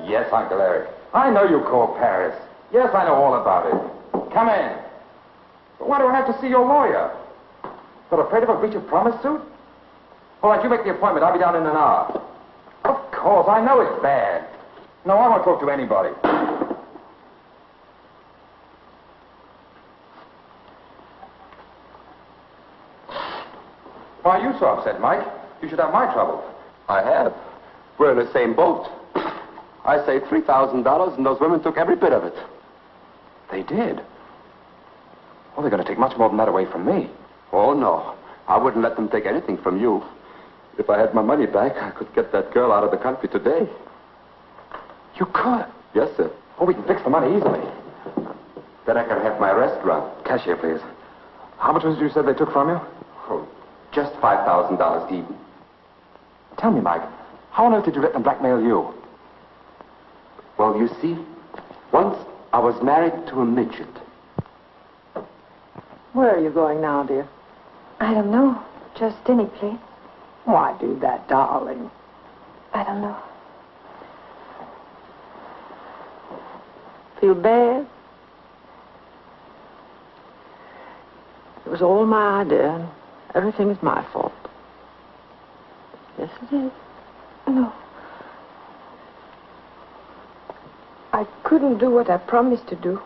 Speaker 10: Yes, Uncle Eric. I know you called Paris. Yes, I know all about it. Come in. But why do I have to see your lawyer? They're afraid of a breach of promise suit? All right, you make the appointment. I'll be down in an hour. Of course, I know it's bad. No, I won't talk to anybody. Why are you so upset, Mike? You should have my trouble.
Speaker 17: I have. We're in the same boat. I saved $3,000, and those women took every bit of it.
Speaker 12: They did? Well, they're going to take much more than that away from me.
Speaker 17: Oh, no. I wouldn't let them take anything from you. If I had my money back, I could get that girl out of the country today.
Speaker 12: You could?
Speaker 17: Yes, sir.
Speaker 12: Oh, we can fix the money easily.
Speaker 17: Then I can have my restaurant.
Speaker 12: Cashier, please. How much was it you said they took from you?
Speaker 17: Oh, just $5,000 even.
Speaker 12: Tell me, Mike, how on earth did you let them blackmail you?
Speaker 17: Well, you see, once I was married to a midget.
Speaker 8: Where are you going now, dear?
Speaker 1: I don't know. Just any place.
Speaker 9: Why do that, darling?
Speaker 1: I don't know.
Speaker 9: Feel bad? It was all my idea, and everything is my fault. Yes, it is.
Speaker 1: No. I couldn't do what I promised to do.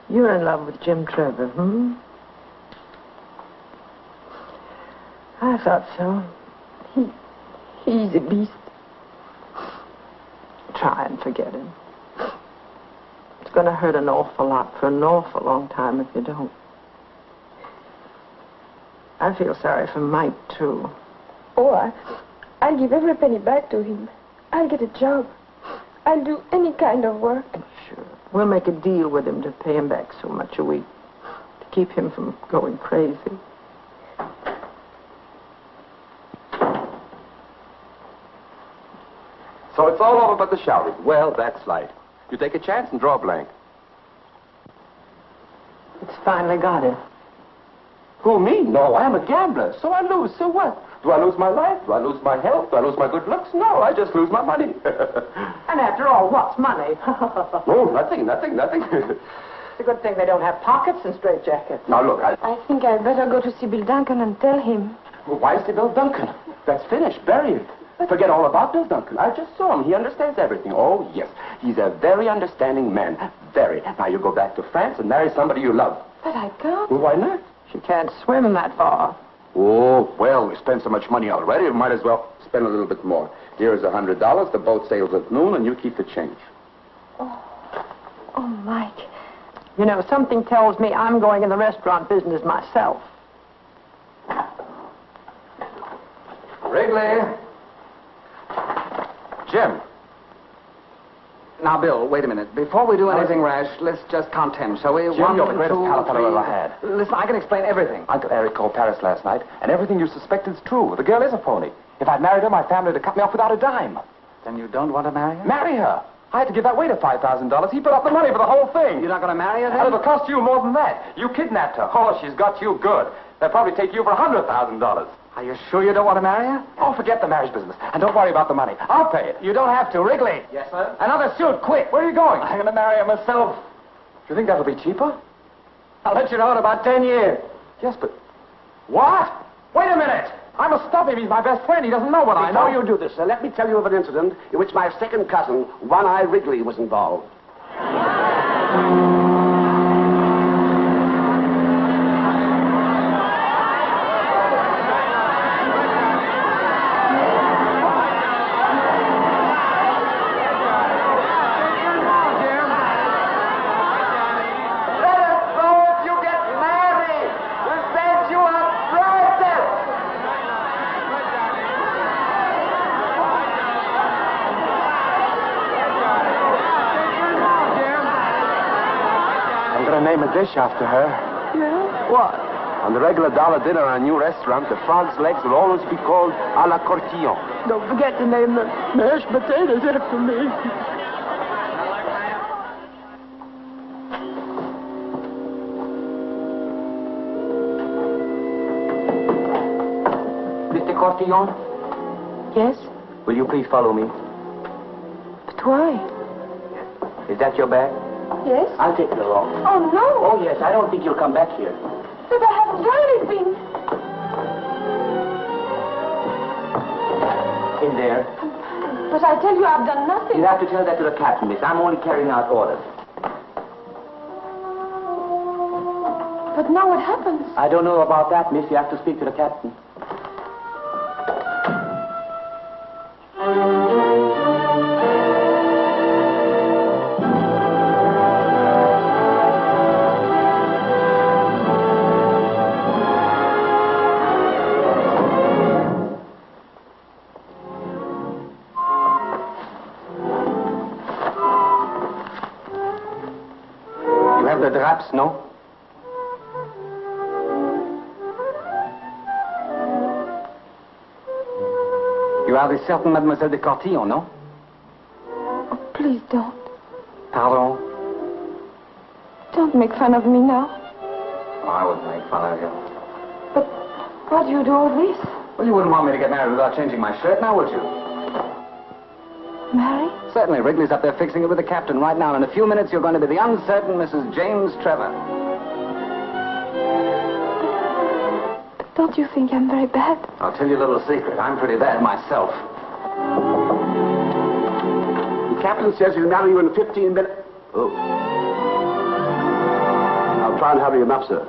Speaker 9: You're in love with Jim Trevor, I thought so.
Speaker 1: He's a beast.
Speaker 9: Try and forget him. It's going to hurt an awful lot for an awful long time if you don't. I feel sorry for Mike, too.
Speaker 1: Oh, I'll give every penny back to him. I'll get a job. I'll do any kind of work.
Speaker 9: Sure. We'll make a deal with him to pay him back so much a week. To keep him from going crazy.
Speaker 17: So it's all over but the shouting. Well, that's light. You take a chance and draw a blank.
Speaker 9: It's finally got him.
Speaker 17: Who, me? No, I'm a gambler. So I lose. So what? Do I lose my life? Do I lose my health? Do I lose my good looks? No, I just lose my money.
Speaker 9: And after all, what's money?
Speaker 17: Oh, nothing.
Speaker 9: It's a good thing they don't have pockets and straitjackets.
Speaker 17: Now, look,
Speaker 1: I think I'd better go to see Bill Duncan and tell him.
Speaker 17: Well, why see Bill Duncan? That's finished. Bury it. Forget all about Bill Duncan. I just saw him. He understands everything. Oh, yes. He's a very understanding man. Very. Now, you go back to France and marry somebody you love.
Speaker 1: But I can't.
Speaker 17: Well, why not?
Speaker 9: She can't swim that far.
Speaker 17: Oh, well, we spent so much money already, we might as well spend a little bit more. Here's $100. The boat sails at noon, and you keep the change.
Speaker 1: Oh, Mike.
Speaker 9: You know, something tells me I'm going in the restaurant business myself.
Speaker 13: Wrigley. Jim. Now, Bill, wait a minute. Before we do anything rash, let's just count 10, shall we?
Speaker 17: Jim, you're the greatest pal I've ever had.
Speaker 13: Listen, I can explain everything.
Speaker 17: Uncle Eric called Paris last night, and everything you suspect is true. The girl is a phony. If I'd married her, my family would have cut me off without a dime.
Speaker 13: Then you don't want to marry her?
Speaker 17: Marry her? I had to give that waiter $5,000. He put up the money for the whole thing.
Speaker 13: You're not going to marry her, then?
Speaker 17: And it'll cost you more than that. You kidnapped her. Oh, she's got you good. They'll probably take you for $100,000.
Speaker 13: Are you sure you don't want to marry her?
Speaker 17: Oh, forget the marriage business. And don't worry about the money. I'll pay it.
Speaker 13: You don't have to. Wrigley.
Speaker 17: Yes, sir?
Speaker 13: Another suit, quick.
Speaker 17: Where are you going?
Speaker 13: I'm going to marry her myself.
Speaker 17: Do you think that'll be cheaper?
Speaker 13: I'll let you know in about 10 years.
Speaker 17: Yes, but... What? Wait a minute. I must stop him. He's my best friend. He doesn't know what I know.
Speaker 3: Before you do this, let me tell you of an incident in which my second cousin, One-Eye Wrigley, was involved.
Speaker 17: Name a dish after her.
Speaker 9: Yeah? What?
Speaker 17: On the regular dollar dinner in a new restaurant, the frog's legs will always be called à la Cortillon.
Speaker 9: Don't forget to name the mashed potatoes after me.
Speaker 3: Mr. Cortillon?
Speaker 1: Yes?
Speaker 3: Will you please follow me?
Speaker 1: But why?
Speaker 3: Is that your bag?
Speaker 1: Yes?
Speaker 3: I'll take it along.
Speaker 1: Oh, no.
Speaker 3: Oh, yes. I don't think you'll come back here.
Speaker 1: But I haven't done anything.
Speaker 3: In there.
Speaker 1: But I tell you, I've done nothing.
Speaker 3: You have to tell that to the captain, miss. I'm only carrying out orders.
Speaker 1: But now what happens?
Speaker 3: I don't know about that, miss. You have to speak to the captain.
Speaker 17: The draps, no?
Speaker 13: You are the certain Mademoiselle de Cortillon, no?
Speaker 1: Oh, please don't.
Speaker 13: Pardon?
Speaker 1: Don't make fun of me now.
Speaker 13: Oh, I wouldn't make fun of you.
Speaker 1: Why do you do all this?
Speaker 12: Well, you wouldn't want me to get married without changing my shirt now, would you?
Speaker 1: Marry?
Speaker 12: Certainly. Wrigley's up there fixing it with the captain right now. In a few minutes, you're going to be the uncertain Mrs. James Trevor.
Speaker 1: But don't you think I'm very bad?
Speaker 12: I'll tell you a little secret. I'm pretty bad myself.
Speaker 17: The captain says he'll marry you in 15 minutes.
Speaker 3: Oh. I'll try and hurry him up, sir.